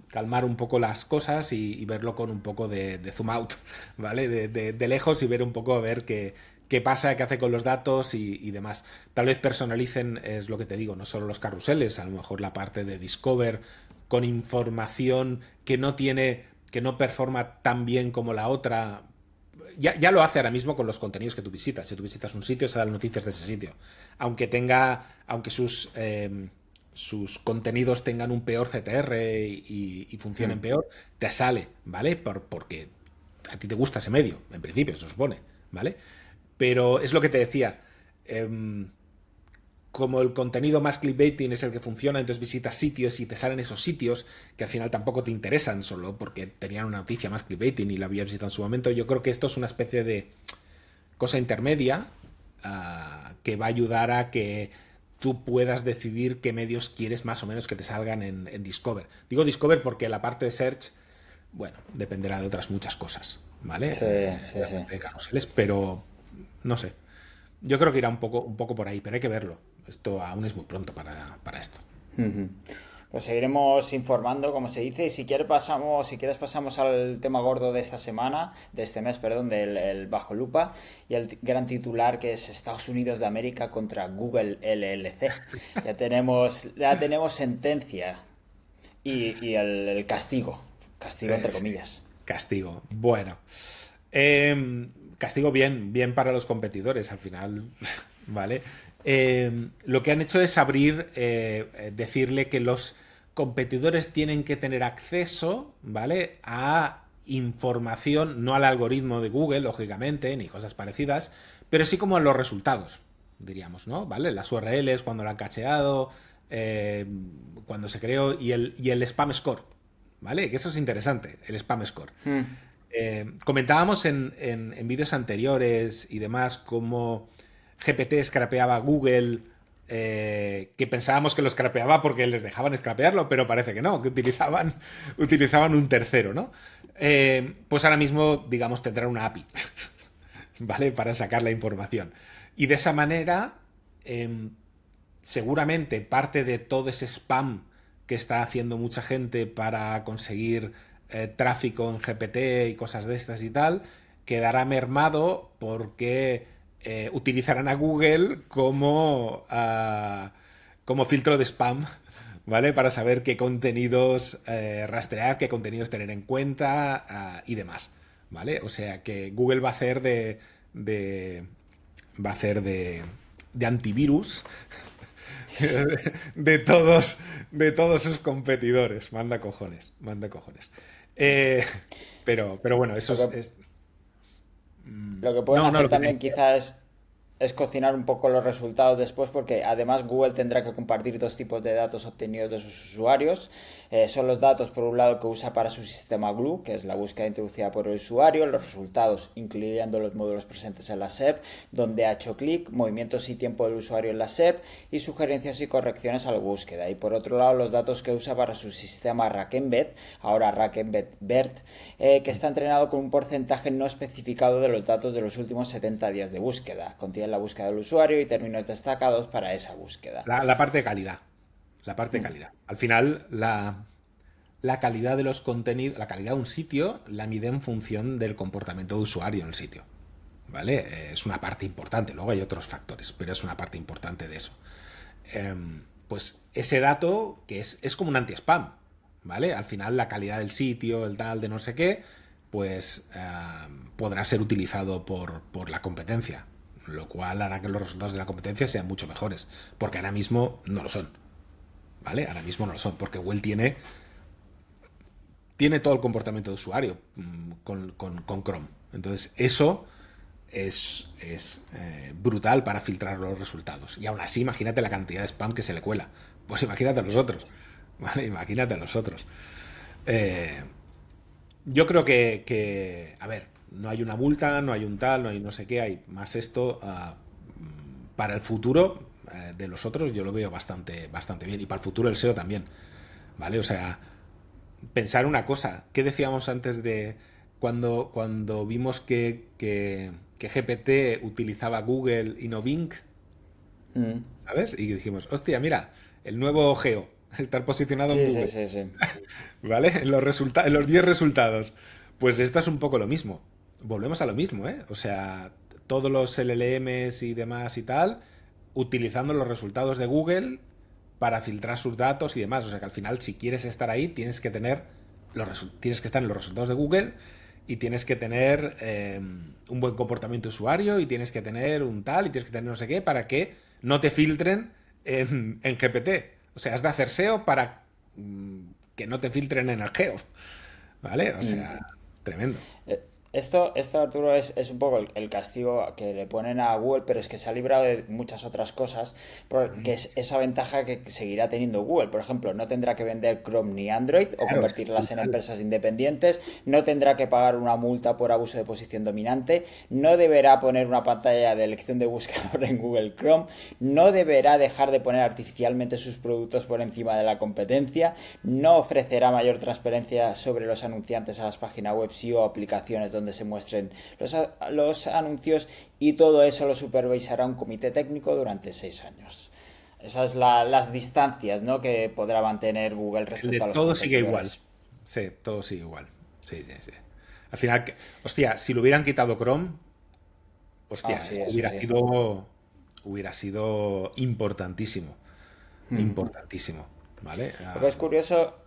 calmar un poco las cosas y verlo con un poco de zoom out, ¿vale? De lejos y ver un poco a ver qué pasa, qué hace con los datos y demás. Tal vez personalicen, es lo que te digo, no solo los carruseles, a lo mejor la parte de Discover con información que no tiene, que no performa tan bien como la otra. Ya lo hace ahora mismo con los contenidos que tú visitas. Si tú visitas un sitio, se dan noticias de ese sitio. Aunque sus contenidos tengan un peor CTR y funcionen peor, te sale, ¿vale? Porque a ti te gusta ese medio, en principio, se supone, ¿vale? Pero es lo que te decía. Como el contenido más clickbaiting es el que funciona, entonces visitas sitios y te salen esos sitios que al final tampoco te interesan solo porque tenían una noticia más clickbaiting y la había visitado en su momento. Yo creo que esto es una especie de cosa intermedia que va a ayudar a que tú puedas decidir qué medios quieres más o menos que te salgan en Discover. Digo Discover porque la parte de Search, bueno, dependerá de otras muchas cosas, ¿vale? Sí, sí, sí. De carruseles, pero no sé. Yo creo que irá un poco por ahí, pero hay que verlo. Esto aún es muy pronto para esto. Ujú. Pues seguiremos informando, como se dice, y si quieres pasamos al tema gordo de esta semana, de este mes, perdón, del el bajo lupa, y el gran titular que es Estados Unidos de América contra Google LLC. Ya tenemos sentencia y el castigo entre Sí. comillas. Castigo. Bueno. Castigo bien para los competidores al final, ¿vale? Lo que han hecho es decirle que los competidores tienen que tener acceso, ¿vale? A información, no al algoritmo de Google, lógicamente, ni cosas parecidas, pero sí como a los resultados, diríamos, ¿no? ¿Vale? Las URLs, cuando la han cacheado, eh, cuando se creó, y el spam score, ¿vale? Que eso es interesante, el spam score. Comentábamos en vídeos anteriores y demás cómo GPT scrapeaba a Google, que pensábamos que lo scrapeaba porque les dejaban scrapearlo, pero parece que no, que utilizaban un tercero, ¿no? Pues ahora mismo, digamos, tendrán una API, ¿vale? Para sacar la información. Y de esa manera, seguramente parte de todo ese spam que está haciendo mucha gente para conseguir tráfico en GPT y cosas de estas y tal, quedará mermado porque utilizarán a Google como filtro de spam, ¿vale? Para saber qué contenidos rastrear, qué contenidos tener en cuenta y demás, ¿vale? O sea que Google va a hacer va a hacer de antivirus de todos sus competidores. Manda cojones, manda cojones. Pero bueno, eso Lo que, es. lo que pueden No, no, hacer lo que también te... quizás es cocinar un poco los resultados después, porque además Google tendrá que compartir dos tipos de datos obtenidos de sus usuarios. Son los datos, por un lado, que usa para su sistema Glue, que es la búsqueda introducida por el usuario, los resultados, incluyendo los módulos presentes en la SEP, donde ha hecho clic, movimientos y tiempo del usuario en la SEP y sugerencias y correcciones a la búsqueda. Y por otro lado, los datos que usa para su sistema RackEmbed, ahora RackEmbed BERT, que está entrenado con un porcentaje no especificado de los datos de los últimos 70 días de búsqueda. Contiene la búsqueda del usuario y términos destacados para esa búsqueda. La parte de calidad. La parte de calidad. Al final, la calidad de los contenidos, la calidad de un sitio, la mide en función del comportamiento de usuario en el sitio. ¿Vale? Es una parte importante. Luego hay otros factores, pero es una parte importante de eso. Pues ese dato, que es como un anti-spam, ¿vale? Al final, la calidad del sitio, el tal de no sé qué, pues podrá ser utilizado por la competencia, lo cual hará que los resultados de la competencia sean mucho mejores, porque ahora mismo no lo son, ¿vale? Ahora mismo no lo son, porque Google tiene todo el comportamiento de usuario con Chrome. Entonces, eso es brutal para filtrar los resultados. Y aún así, imagínate la cantidad de spam que se le cuela. Pues imagínate a los otros, ¿vale? Imagínate a los otros. Eh, yo creo a ver, no hay una multa, no hay un tal, no hay no sé qué, hay más esto. Para el futuro de los otros yo lo veo bastante bien. Y para el futuro el SEO también, ¿vale? O sea, pensar una cosa, ¿qué decíamos antes de cuando vimos que GPT utilizaba Google y no Bing? Mm. ¿Sabes? Y dijimos, hostia, mira, el nuevo Geo, estar posicionado en Sí, sí, Google. sí, sí. ¿Vale? En los 10 resultados. Pues esto es un poco lo mismo. Volvemos a lo mismo, ¿eh? O sea, todos los LLMs y demás y tal, utilizando los resultados de Google para filtrar sus datos y demás. O sea que al final, si quieres estar ahí, tienes que estar en los resultados de Google y tienes que tener un buen comportamiento de usuario y tienes que tener un tal y tienes que tener no sé qué para que no te filtren en GPT. O sea, has de hacer SEO para que no te filtren en el geo. ¿Vale? O sea, tremendo. Esto, Arturo, es un poco el castigo que le ponen a Google, pero es que se ha librado de muchas otras cosas, que es esa ventaja que seguirá teniendo Google. Por ejemplo, no tendrá que vender Chrome ni Android o Claro, es que es convertirlas en brutal. empresas independientes, no tendrá que pagar una multa por abuso de posición dominante, no deberá poner una pantalla de elección de buscador en Google Chrome, no deberá dejar de poner artificialmente sus productos por encima de la competencia, no ofrecerá mayor transparencia sobre los anunciantes a las páginas web o aplicaciones donde se muestren los anuncios, y todo eso lo supervisará un comité técnico durante 6 años. Esas son las distancias, ¿no?, que podrá mantener Google El de respecto a los todo sigue igual. competidores. Sí, todo sigue igual. Sí, sí, sí. Al final, hostia, si lo hubieran quitado Chrome, Ah, hostia, sí, esto eso sí. hubiera sido importantísimo. Importantísimo. ¿Vale? Lo que es curioso,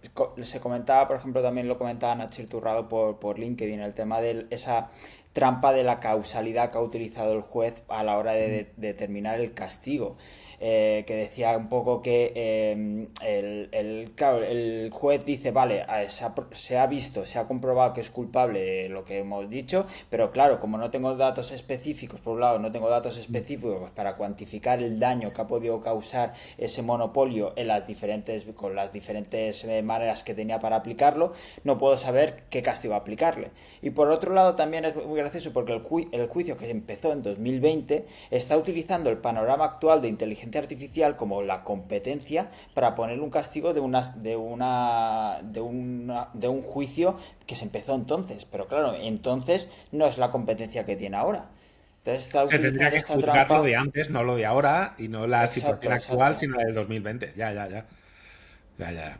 se comentaba, por ejemplo, también lo comentaba Nachir Turrado por LinkedIn, el tema de esa trampa de la causalidad que ha utilizado el juez a la hora de determinar el castigo. Que decía un poco que claro, el juez dice, vale, se ha visto, se ha comprobado que es culpable de lo que hemos dicho, pero claro, como no tengo datos específicos, por un lado, no tengo datos específicos para cuantificar el daño que ha podido causar ese monopolio con las diferentes maneras que tenía para aplicarlo, no puedo saber qué castigo aplicarle. Y por otro lado, también es muy gracioso porque el juicio, que empezó en 2020, está utilizando el panorama actual de inteligencia artificial como la competencia para ponerle un castigo de un juicio que se empezó entonces. Pero claro, entonces no es la competencia que tiene ahora. Entonces está Se tendría utilizando que esta juzgar lo trampa. de antes, no lo de ahora, y no la situación Exacto, actual, exacto. sino la del 2020. Ya, ya, ya. Ya, ya.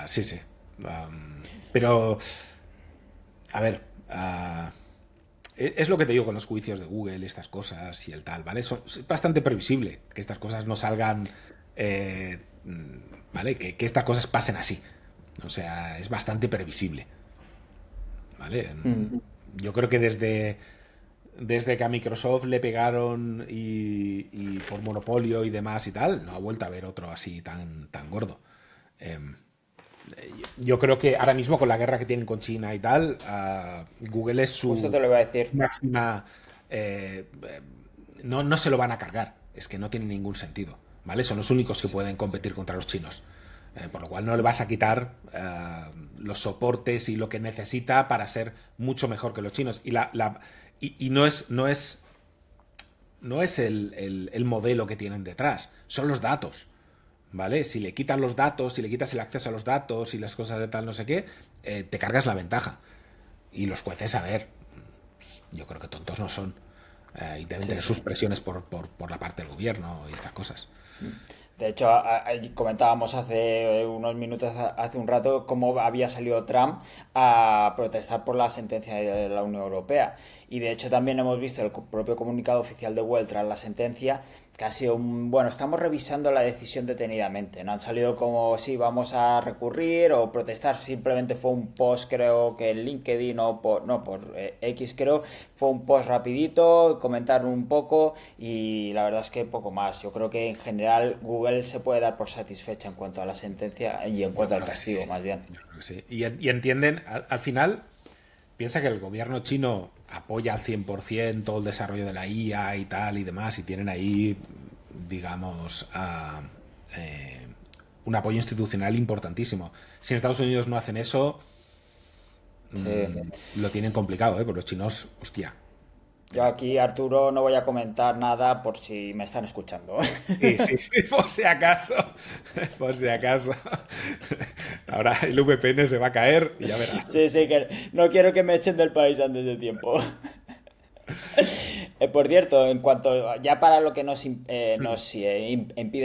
Sí, sí. Pero, a ver, es lo que te digo con los juicios de Google, estas cosas y el tal, ¿vale? Es bastante previsible que estas cosas no salgan, ¿vale? Que estas cosas pasen así. O sea, es bastante previsible, ¿vale? Mm. Yo creo que desde desde que a Microsoft le pegaron y por monopolio y demás y tal, no ha vuelto a haber otro así tan gordo. Yo creo que ahora mismo con la guerra que tienen con China y tal, Google es Justo su te lo iba a decir. máxima... no se lo van a cargar, es que no tiene ningún sentido, ¿vale? Son los únicos que pueden competir contra los chinos. Por lo cual no le vas a quitar los soportes y lo que necesita para ser mucho mejor que los chinos. Y no es el modelo que tienen detrás, son los datos. ¿Vale? Si le quitas los datos, si le quitas el acceso a los datos y las cosas de tal no sé qué, te cargas la ventaja. Y los jueces, a ver, yo creo que tontos no son. Y deben tener sus presiones por la parte del gobierno y estas cosas. De hecho, comentábamos hace unos minutos, hace un rato, cómo había salido Trump a protestar por la sentencia de la Unión Europea. Y de hecho también hemos visto el propio comunicado oficial de Google tras la sentencia, que ha sido bueno, estamos revisando la decisión detenidamente. No han salido como, sí, vamos a recurrir o protestar. Simplemente fue un post, creo que en LinkedIn o por X, creo. Fue un post rapidito, comentar un poco y la verdad es que poco más. Yo creo que en general Google se puede dar por satisfecha en cuanto a la sentencia y en cuanto al castigo, Sí, más bien. yo creo que sí. Y entienden, al final, piensa que el gobierno chino apoya al 100% todo el desarrollo de la IA y tal y demás, y tienen ahí, digamos, un apoyo institucional importantísimo. Si en Estados Unidos no hacen eso, Sí. lo tienen complicado, ¿eh? Porque los chinos, hostia. Yo aquí, Arturo, no voy a comentar nada por si me están escuchando. Sí, por si acaso. Por si acaso. Ahora el VPN se va a caer y ya verás. Sí, sí, que no quiero que me echen del país antes de tiempo. Por cierto, en cuanto ya para lo que nos impide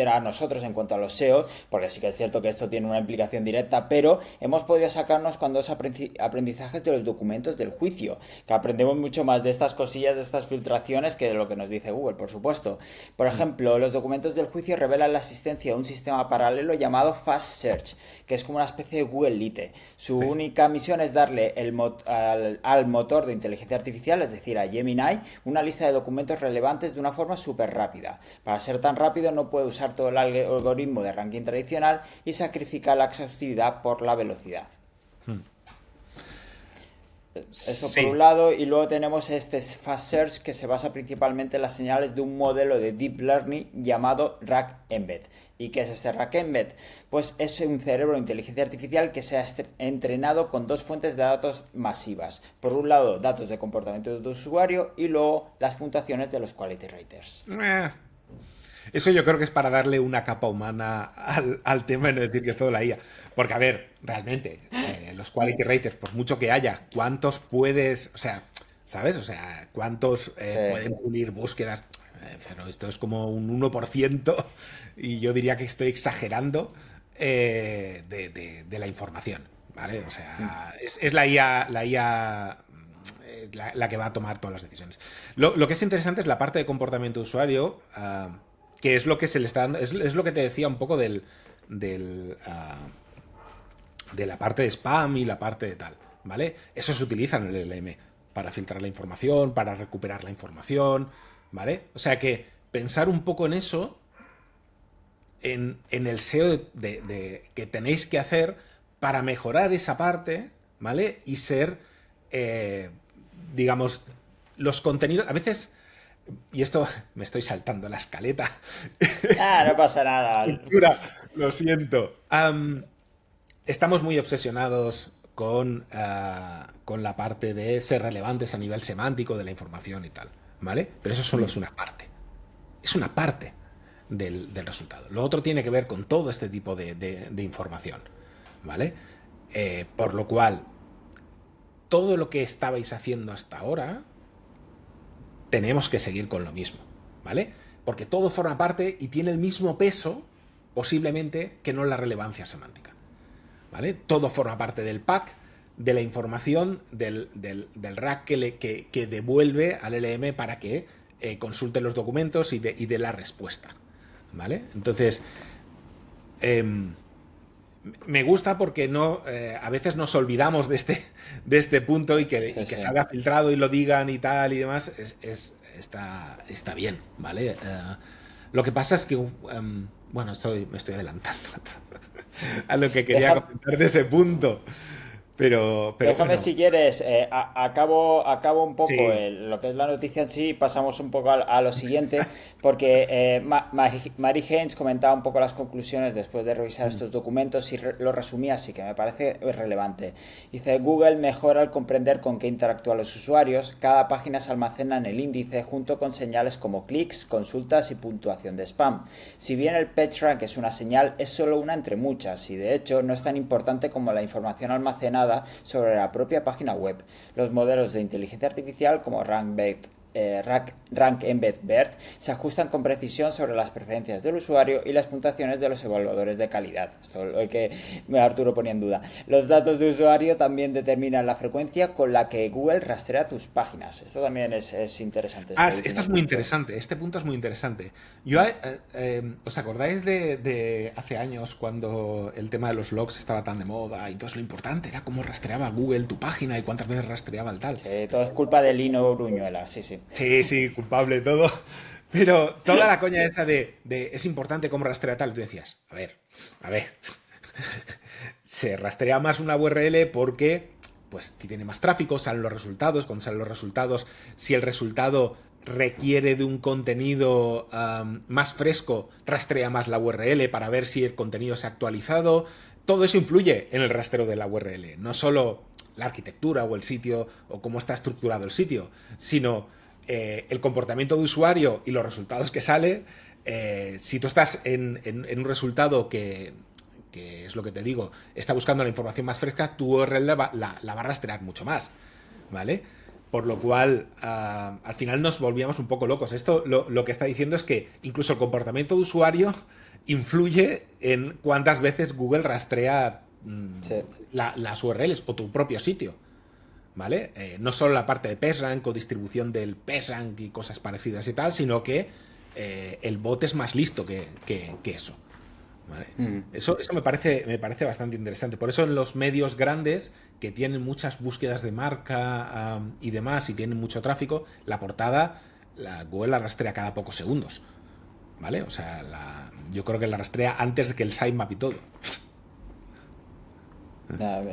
a nosotros en cuanto a los SEO, porque sí que es cierto que esto tiene una implicación directa, pero hemos podido sacarnos cuando los aprendizajes de los documentos del juicio, que aprendemos mucho más de estas cosillas, de estas filtraciones, que de lo que nos dice Google, por supuesto. Por ejemplo, los documentos del juicio revelan la existencia de un sistema paralelo llamado Fast Search, que es como una especie de Google Lite. Su única misión es darle al motor de inteligencia artificial, es decir, a Gemini, una lista de documentos relevantes de una forma súper rápida. Para ser tan rápido no puede usar todo el algoritmo de ranking tradicional y sacrifica la exhaustividad por la velocidad. Eso Sí. por un lado, y luego tenemos este Fast Search que se basa principalmente en las señales de un modelo de Deep Learning llamado RAG Embed. ¿Y qué es ese RAG Embed? Pues es un cerebro de inteligencia artificial que se ha entrenado con dos fuentes de datos masivas. Por un lado, datos de comportamiento de usuario y luego las puntuaciones de los quality raters. Eso yo creo que es para darle una capa humana al tema y no decir que es todo la IA. Porque, a ver, realmente, los quality raters, por mucho que haya, ¿cuántos puedes, o sea, ¿sabes? O sea, ¿cuántos Sí. pueden pulir búsquedas? Pero esto es como un 1% y yo diría que estoy exagerando de la información, ¿vale? O sea, es la IA, la que va a tomar todas las decisiones. Lo que es interesante es la parte de comportamiento de usuario, que es lo que se le está dando, es lo que te decía un poco de la parte de spam y la parte de tal, ¿vale? Eso se utiliza en el LLM para filtrar la información, para recuperar la información, ¿vale? O sea que pensar un poco en eso, en el SEO que tenéis que hacer para mejorar esa parte, ¿vale? Y ser, digamos, los contenidos, a veces, y esto me estoy saltando la escaleta, Ah, no pasa nada. cultura, lo siento. Estamos muy obsesionados con la parte de ser relevantes a nivel semántico de la información y tal, ¿vale? Pero eso solo es una parte. Es una parte del resultado. Lo otro tiene que ver con todo este tipo de información, ¿vale? Por lo cual, todo lo que estabais haciendo hasta ahora, tenemos que seguir con lo mismo, ¿vale? Porque todo forma parte y tiene el mismo peso, posiblemente, que no la relevancia semántica, ¿vale? Todo forma parte del pack, de la información, del RAG que devuelve al LM para que consulte los documentos y dé la respuesta, ¿vale? Entonces, Me gusta porque no, a veces nos olvidamos de este punto y que, Sí, y que sí. salga filtrado y lo digan y tal y demás, está bien, ¿vale? Lo que pasa es que, bueno, me estoy adelantando a lo que quería Deja- comentar de ese punto, pero Déjame bueno, si quieres, acabo un poco sí. lo que es la noticia en sí y pasamos un poco a lo siguiente, porque Mary Haynes comentaba un poco las conclusiones después de revisar estos documentos y lo resumía así, que me parece relevante. Dice, Google mejora al comprender con qué interactúan los usuarios, cada página se almacena en el índice junto con señales como clics, consultas y puntuación de spam. Si bien el PageRank es una señal, es solo una entre muchas y de hecho no es tan importante como la información almacenada sobre la propia página web. Los modelos de inteligencia artificial como Rank Embed BERT se ajustan con precisión sobre las preferencias del usuario y las puntuaciones de los evaluadores de calidad. Esto es lo que Arturo ponía en duda. Los datos de usuario también determinan la frecuencia con la que Google rastrea tus páginas. Esto también es interesante, este Esto último es muy punto. interesante, este punto es muy interesante. Yo, ¿os acordáis de hace años cuando el tema de los logs estaba tan de moda y entonces lo importante era cómo rastreaba Google tu página y cuántas veces rastreaba el tal? Sí, todo es culpa de Lino Bruñuela, sí, sí. Sí, sí, culpable de todo. Pero toda la coña esa de es importante cómo rastrea tal, tú decías, a ver, se rastrea más una URL porque pues tiene más tráfico, salen los resultados, cuando salen los resultados, si el resultado requiere de un contenido más fresco, rastrea más la URL para ver si el contenido se ha actualizado. Todo eso influye en el rastreo de la URL, no solo la arquitectura o el sitio o cómo está estructurado el sitio, sino el comportamiento de usuario y los resultados que sale. Si tú estás en un resultado que es lo que te digo, está buscando la información más fresca, tu URL la va a rastrear mucho más, ¿vale? Por lo cual, al final nos volvíamos un poco locos. Esto lo que está diciendo es que incluso el comportamiento de usuario influye en cuántas veces Google rastrea Sí. las URLs o tu propio sitio, ¿vale? No solo la parte de PageRank o distribución del PageRank y cosas parecidas y tal, sino que el bot es más listo que eso. ¿Vale? Eso me parece bastante interesante. Por eso en los medios grandes que tienen muchas búsquedas de marca y demás y tienen mucho tráfico, la portada, Google la rastrea cada pocos segundos. ¿Vale? O sea, yo creo que la rastrea antes de que el sitemap y todo.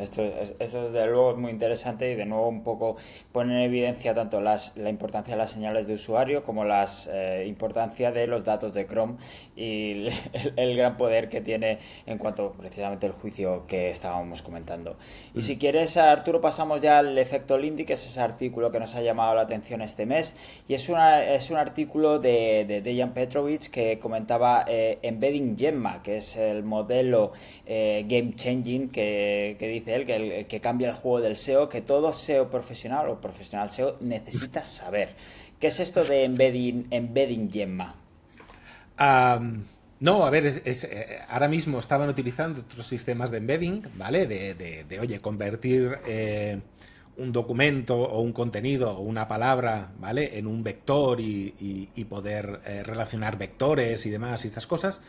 Esto desde luego es muy interesante y de nuevo un poco pone en evidencia tanto la importancia de las señales de usuario como la importancia de los datos de Chrome y el gran poder que tiene en cuanto precisamente al juicio que estábamos comentando. Y si quieres, Arturo, pasamos ya al efecto Lindy, que es ese artículo que nos ha llamado la atención este mes y es un artículo de Dejan Petrovic que comentaba Embedding Gemma, que es el modelo game changing que dice él, el que cambia el juego del SEO, que todo SEO profesional o profesional SEO necesita saber. ¿Qué es esto de embedding Gemma? No, a ver, ahora mismo estaban utilizando otros sistemas de embedding, ¿vale? Oye, convertir un documento o un contenido o una palabra, ¿vale? En un vector y poder relacionar vectores y demás y esas cosas.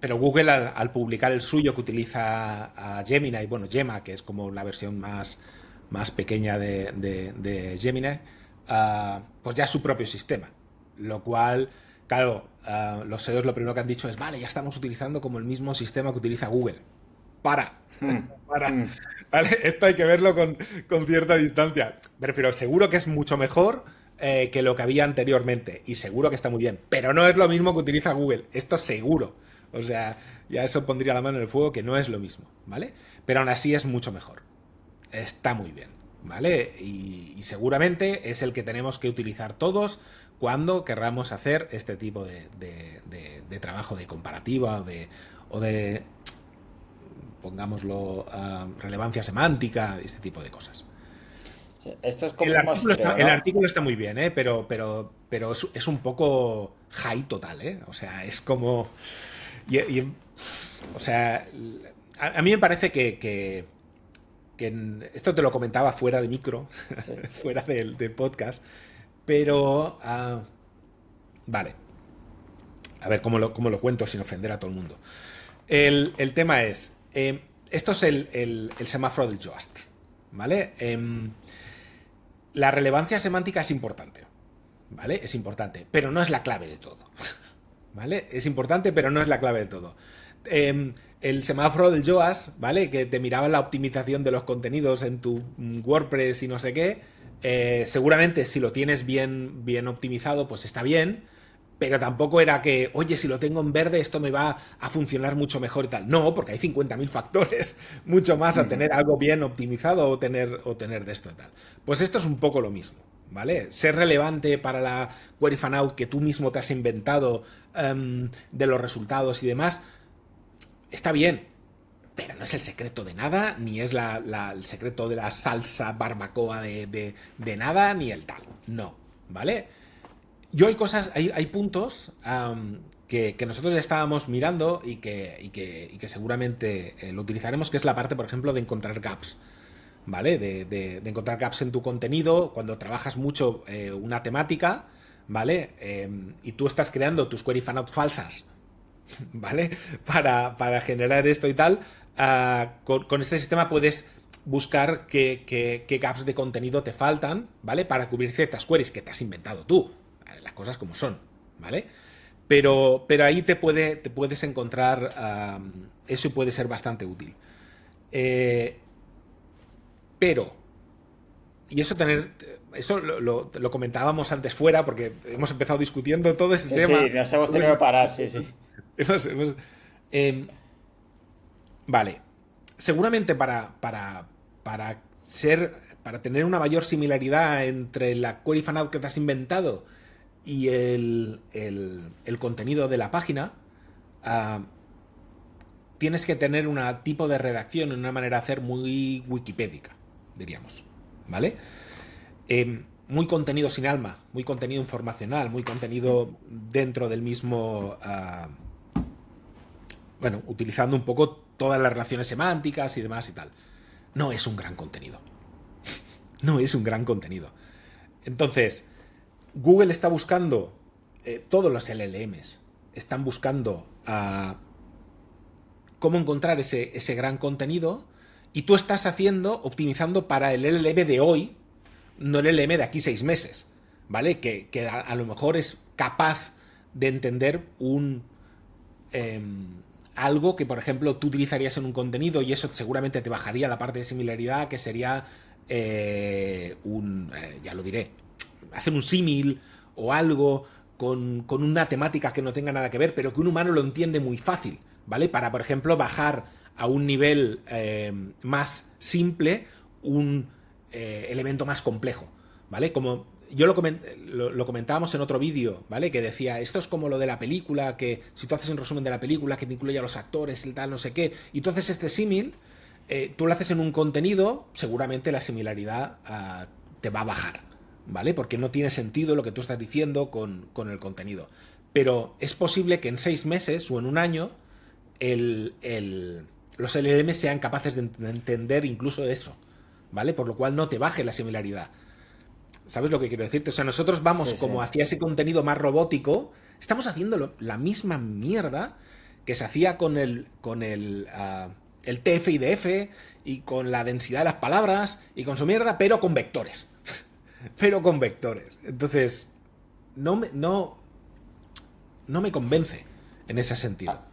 Pero Google al publicar el suyo que utiliza a Gemini, bueno, Gemma, que es como la versión más pequeña de Gemini, pues ya es su propio sistema. Lo cual, claro, los SEOs lo primero que han dicho es, vale, ya estamos utilizando como el mismo sistema que utiliza Google. Para. Para. ¿Vale? Esto hay que verlo con cierta distancia. Me refiero, seguro que es mucho mejor que lo que había anteriormente. Y seguro que está muy bien. Pero no es lo mismo que utiliza Google. Esto seguro. O sea, ya eso pondría la mano en el fuego que no es lo mismo. ¿Vale? Pero aún así es mucho mejor. Está muy bien. ¿Vale? Y seguramente es el que tenemos que utilizar todos cuando querramos hacer este tipo de trabajo de comparativa o de pongámoslo, relevancia semántica, este tipo de cosas. Esto es El como un artículo está, muestreo, el ¿no? artículo está muy bien, ¿eh? Pero es un poco high total, ¿eh? O sea, es como... o sea, a mí me parece que esto te lo comentaba fuera de micro, Sí. fuera del podcast, pero... vale. A ver cómo lo cuento sin ofender a todo el mundo. El tema es, esto es el semáforo del Yoast, ¿vale? La relevancia semántica es importante, ¿vale? Es importante, pero no es la clave de todo, ¿vale? Es importante, pero no es la clave de todo. El semáforo del Yoast, ¿vale? Que te miraba la optimización de los contenidos en tu WordPress y no sé qué. Seguramente si lo tienes bien optimizado, pues está bien. Pero tampoco era que, oye, si lo tengo en verde, esto me va a funcionar mucho mejor y tal. No, porque hay 50.000 factores, mucho más a tener algo bien optimizado o tener de esto y tal. Pues esto es un poco lo mismo, ¿vale? Ser relevante para la query fan out que tú mismo te has inventado, de los resultados y demás, está bien, pero no es el secreto de nada, ni es el secreto de la salsa barbacoa de nada, ni el tal. No, ¿vale? Hay puntos que nosotros ya estábamos mirando y que seguramente lo utilizaremos, que es la parte, por ejemplo, de encontrar gaps, ¿vale? De encontrar gaps en tu contenido cuando trabajas mucho una temática, ¿vale? Y tú estás creando tus query fan out falsas, ¿vale? Para generar esto y tal. Con este sistema puedes buscar qué gaps de contenido te faltan, ¿vale? Para cubrir ciertas queries que te has inventado tú. Las cosas como son, ¿vale? Pero ahí te puedes encontrar eso y puede ser bastante útil. Pero, y eso lo comentábamos antes fuera, porque hemos empezado discutiendo todo este tema. Sí, nos hemos tenido que parar, sí. Vale. Seguramente para tener una mayor similaridad entre la query fan out que te has inventado y el contenido de la página, tienes que tener un tipo de redacción, una manera de hacer muy wikipédica, diríamos, ¿vale? Muy contenido sin alma, muy contenido informacional, muy contenido dentro del mismo... bueno, utilizando un poco todas las relaciones semánticas y demás y tal. No es un gran contenido. No es un gran contenido. Entonces, Google está buscando, todos los LLMs están buscando cómo encontrar ese gran contenido, y tú estás optimizando para el LLM de hoy, no el LLM de aquí 6 meses, ¿vale? Que a lo mejor es capaz de entender algo que, por ejemplo, tú utilizarías en un contenido, y eso seguramente te bajaría la parte de similaridad, que sería ya lo diré, hacer un símil o algo con una temática que no tenga nada que ver, pero que un humano lo entiende muy fácil, ¿vale? Para, por ejemplo, bajar a un nivel más simple un elemento más complejo, ¿vale? Como yo lo comentábamos en otro vídeo, ¿vale? Que decía, esto es como lo de la película, que si tú haces un resumen de la película que te incluye a los actores, el tal, no sé qué, y tú haces este símil, tú lo haces en un contenido, seguramente la similaridad te va a bajar, ¿vale? Porque no tiene sentido lo que tú estás diciendo con el contenido. Pero es posible que en 6 meses o en un año los LLM sean capaces de entender incluso eso, ¿vale? Por lo cual no te baje la similaridad. ¿Sabes lo que quiero decirte? O sea, nosotros vamos como hacia ese contenido más robótico, estamos haciendo la misma mierda que se hacía con el TF-IDF y con la densidad de las palabras y con su mierda, pero con vectores. Pero con vectores. Entonces, no me convence en ese sentido.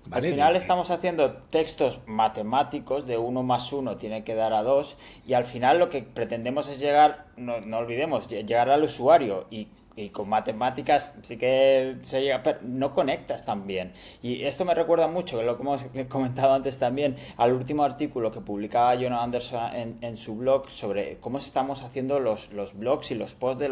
¿Vale? Al final estamos haciendo textos matemáticos de 1 más 1 tiene que dar a 2, y al final lo que pretendemos es llegar, no olvidemos, llegar al usuario, y con matemáticas sí que se llega, pero no conectas tan bien. Y esto me recuerda mucho, que lo que hemos comentado antes también, al último artículo que publicaba John Anderson en su blog sobre cómo estamos haciendo los blogs y los posts de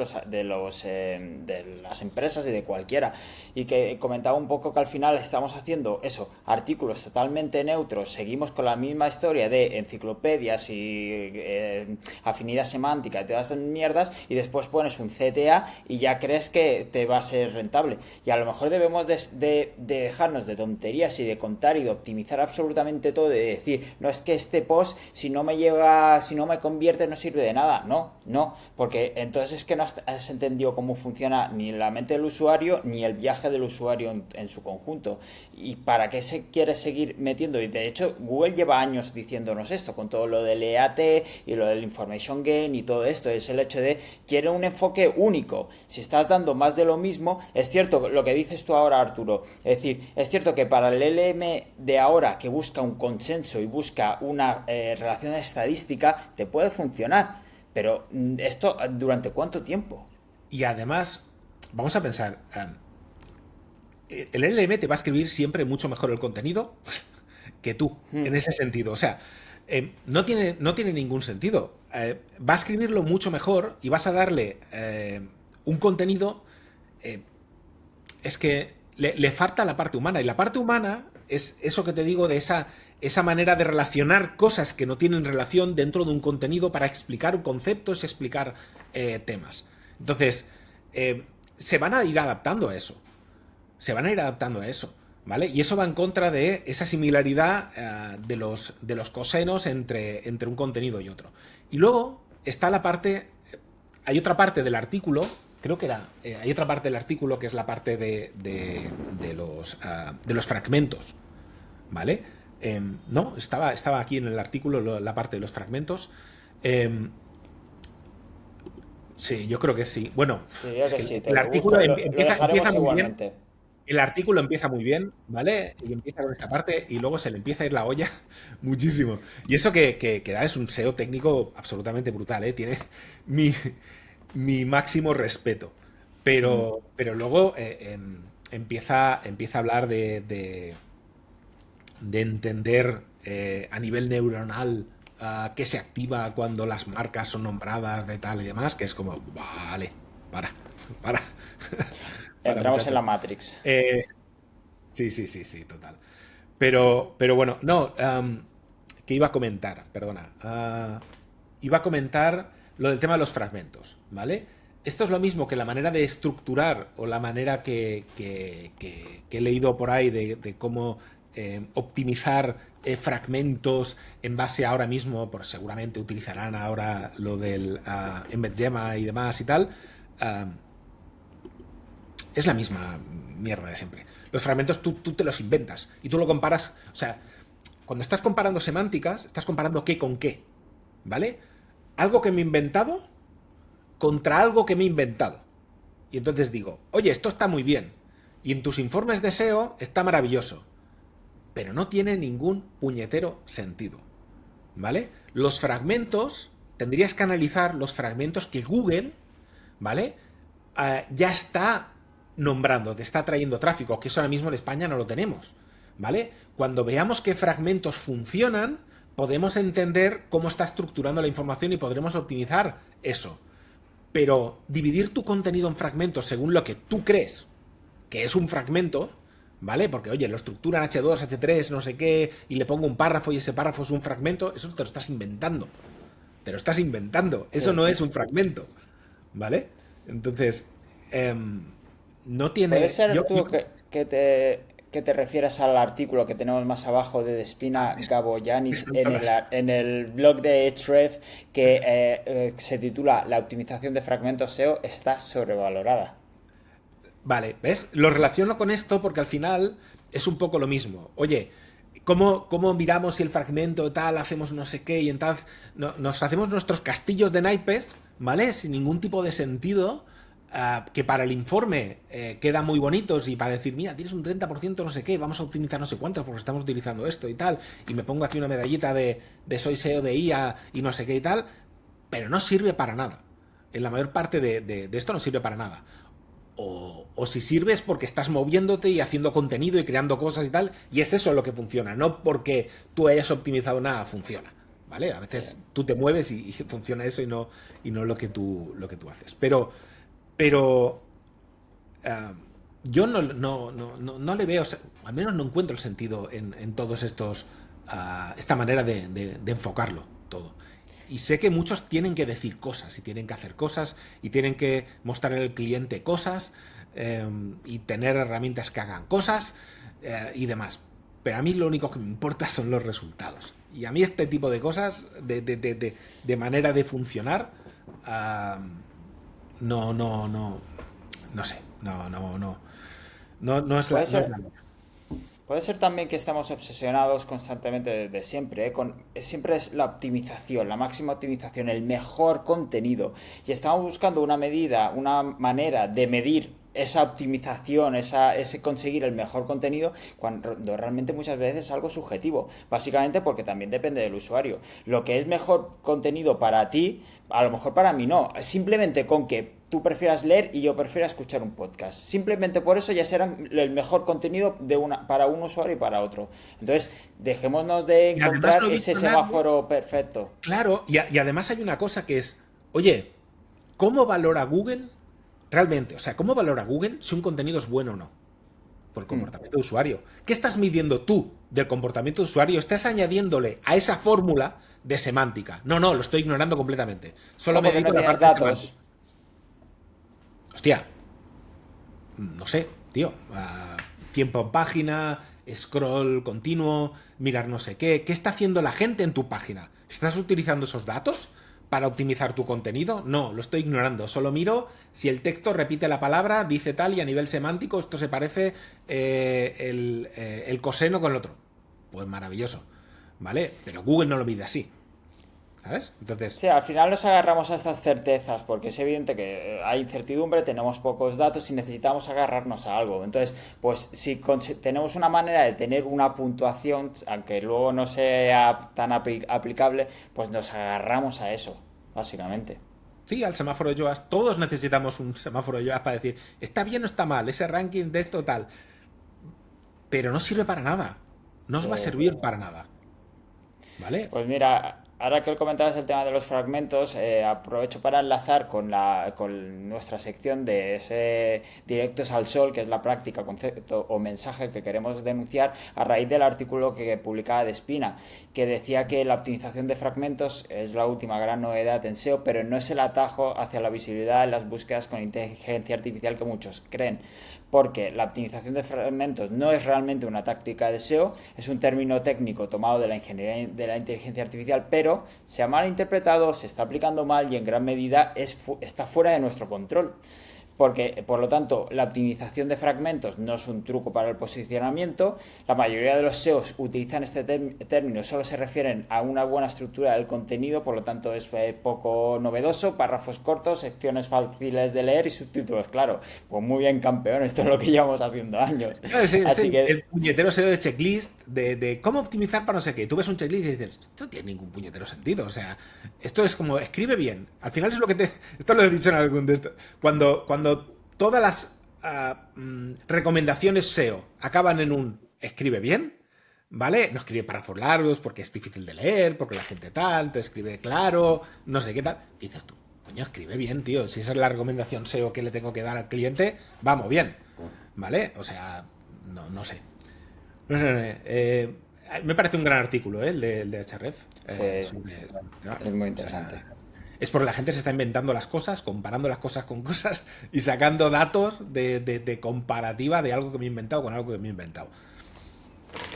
las empresas y de cualquiera, y que comentaba un poco que al final estamos haciendo eso, artículos totalmente neutros, seguimos con la misma historia de enciclopedias y afinidad semántica y todas estas mierdas y después pones un CTA y ya crees que te va a ser rentable. Y a lo mejor debemos de dejarnos de tonterías y de contar y de optimizar absolutamente todo, de decir, no es que este post, si no me llega, si no me convierte, no sirve de nada. No, porque entonces es que no has entendido cómo funciona ni la mente del usuario ni el viaje del usuario en su conjunto. ¿Y para qué se quiere seguir metiendo? Y de hecho, Google lleva años diciéndonos esto, con todo lo del EAT y lo del Information Gain y todo esto. Es el hecho de, quiere un enfoque único. Si estás dando más de lo mismo, es cierto lo que dices tú ahora, Arturo. Es decir, es cierto que para el LM de ahora, que busca un consenso y busca una relación estadística, te puede funcionar. Pero esto, ¿durante cuánto tiempo? Y además, vamos a pensar, el LLM te va a escribir siempre mucho mejor el contenido que tú, en ese sentido. O sea, no tiene ningún sentido. Va a escribirlo mucho mejor y vas a darle un contenido. Es que le falta la parte humana. Y la parte humana es eso que te digo de esa manera de relacionar cosas que no tienen relación dentro de un contenido para explicar conceptos y explicar temas. Entonces, se van a ir adaptando a eso. ¿Vale? Y eso va en contra de esa similaridad de los cosenos entre un contenido y otro. Y luego está la parte. Hay otra parte del artículo. Creo que hay otra parte del artículo que es la parte de los fragmentos. ¿Vale? No, estaba aquí en el artículo la parte de los fragmentos. Sí, yo creo que sí. Bueno, es que el artículo empieza muy bien. El artículo empieza muy bien, ¿vale? Y empieza con esta parte y luego se le empieza a ir la olla muchísimo. Y eso que da es un SEO técnico absolutamente brutal, ¿eh? Tiene mi máximo respeto. Pero luego empieza a hablar de entender a nivel neuronal qué se activa cuando las marcas son nombradas de tal y demás, que es como, vale, para. Entramos muchacho en la Matrix. Sí, total. Pero bueno, no, que iba a comentar, perdona. Iba a comentar lo del tema de los fragmentos, ¿vale? Esto es lo mismo que la manera de estructurar o la manera que he leído por ahí de cómo optimizar fragmentos en base a ahora mismo, pues seguramente utilizarán ahora lo del Embed Gemma y demás y tal. Es la misma mierda de siempre. Los fragmentos tú te los inventas y tú lo comparas. O sea, cuando estás comparando semánticas, estás comparando qué con qué, ¿vale? Algo que me he inventado contra algo que me he inventado. Y entonces digo, oye, esto está muy bien. Y en tus informes de SEO está maravilloso. Pero no tiene ningún puñetero sentido, ¿vale? Los fragmentos, tendrías que analizar los fragmentos que Google, ¿vale? Ya está nombrando, te está trayendo tráfico, que eso ahora mismo en España no lo tenemos, ¿vale? Cuando veamos qué fragmentos funcionan, podemos entender cómo está estructurando la información y podremos optimizar eso. Pero dividir tu contenido en fragmentos según lo que tú crees que es un fragmento, ¿vale? Porque, oye, lo estructura en H2, H3, no sé qué, y le pongo un párrafo y ese párrafo es un fragmento, eso te lo estás inventando. Eso no es un fragmento, ¿vale? Entonces, no tiene... ¿Puede ser tú que te refieras al artículo que tenemos más abajo de Despina Gaboyanis en el blog de Ahrefs que se titula La optimización de fragmentos SEO está sobrevalorada? Vale, ¿ves? Lo relaciono con esto porque al final es un poco lo mismo. Oye, ¿cómo miramos si el fragmento tal, hacemos no sé qué y entonces nos hacemos nuestros castillos de naipes, ¿vale? Sin ningún tipo de sentido, que para el informe quedan muy bonitos y para decir, mira, tienes un 30% no sé qué, vamos a optimizar no sé cuántos porque estamos utilizando esto y tal, y me pongo aquí una medallita de soy SEO de IA y no sé qué y tal, pero no sirve para nada. En la mayor parte de esto no sirve para nada. O si sirve es porque estás moviéndote y haciendo contenido y creando cosas y tal, y es eso lo que funciona, no porque tú hayas optimizado nada, funciona, ¿vale? A veces tú te mueves y funciona eso y no lo que tú haces. Pero yo no le veo, al menos no encuentro el sentido en todos estos, esta manera de enfocarlo todo. Y sé que muchos tienen que decir cosas y tienen que hacer cosas y tienen que mostrar al cliente cosas y tener herramientas que hagan cosas y demás. Pero a mí lo único que me importa son los resultados. Y a mí este tipo de cosas, de manera de funcionar, no sé, no es Puede no es ser, la... puede ser también que estamos obsesionados constantemente de siempre, ¿eh? Siempre es la optimización, la máxima optimización, el mejor contenido. Y estamos buscando una medida, una manera de medir esa optimización, ese conseguir el mejor contenido, cuando realmente muchas veces es algo subjetivo, básicamente porque también depende del usuario. Lo que es mejor contenido para ti, a lo mejor para mí no, simplemente con que tú prefieras leer y yo prefiera escuchar un podcast. Simplemente por eso ya será el mejor contenido para un usuario y para otro. Entonces, dejémonos de Y además encontrar no he ese visto nadie... semáforo perfecto. Claro, y además hay una cosa que es, oye, ¿cómo valora Google realmente? O sea, ¿cómo valora Google si un contenido es bueno o no? Por el comportamiento de usuario. ¿Qué estás midiendo tú del comportamiento de usuario? Estás añadiéndole a esa fórmula de semántica. No, lo estoy ignorando completamente. Solo No, me porque dedico no a la tienes parte semántica. datos. Hostia, no sé, tío. Tiempo en página, scroll continuo, mirar no sé qué. ¿Qué está haciendo la gente en tu página? ¿Estás utilizando esos datos para optimizar tu contenido? No, lo estoy ignorando. Solo miro si el texto repite la palabra, dice tal y a nivel semántico esto se parece el coseno con el otro. Pues maravilloso, ¿vale? Pero Google no lo mide así, ¿sabes? Entonces, Sí, al final nos agarramos a estas certezas porque es evidente que hay incertidumbre, tenemos pocos datos y necesitamos agarrarnos a algo. Entonces, pues si tenemos una manera de tener una puntuación, aunque luego no sea tan aplicable, pues nos agarramos a eso, básicamente. sí, al semáforo de Joas. Todos necesitamos un semáforo de Joas para decir, está bien o está mal, ese ranking de esto tal. Pero no sirve para nada. No os va a Eh, servir para nada. ¿Vale? Pues mira, ahora que comentabas el tema de los fragmentos, aprovecho para enlazar con nuestra sección de ese Directos al Sol, que es la práctica, concepto o mensaje que queremos denunciar a raíz del artículo que publicaba de Espina, que decía que la optimización de fragmentos es la última gran novedad en SEO, pero no es el atajo hacia la visibilidad en las búsquedas con inteligencia artificial que muchos creen, porque la optimización de fragmentos no es realmente una táctica de SEO, es un término técnico tomado de la ingeniería de la inteligencia artificial, pero se ha malinterpretado, se está aplicando mal y en gran medida está fuera de nuestro control. Porque, por lo tanto, la optimización de fragmentos no es un truco para el posicionamiento. La mayoría de los SEOs utilizan este término, solo se refieren a una buena estructura del contenido, por lo tanto es poco novedoso, párrafos cortos, secciones fáciles de leer y subtítulos, claro. Pues muy bien, campeón, esto es lo que llevamos haciendo años. Es Así que el puñetero SEO de checklist de cómo optimizar para no sé qué. Tú ves un checklist y dices, esto no tiene ningún puñetero sentido. O sea, esto es como, escribe bien. Al final es lo que te... Esto lo he dicho en algún de estos. Cuando todas las recomendaciones SEO acaban en un escribe bien, ¿vale? No escribe párrafos largos porque es difícil de leer, porque la gente tal, te escribe claro, no sé qué tal. Y dices tú, coño, escribe bien, tío. Si esa es la recomendación SEO que le tengo que dar al cliente, vamos bien, ¿vale? O sea, no sé. Me parece un gran artículo, el de Href. sí, Sobre, sí, ¿no? es muy O sea, interesante. es porque la gente se está inventando las cosas, comparando las cosas con cosas y sacando datos de comparativa de algo que me he inventado con algo que me he inventado.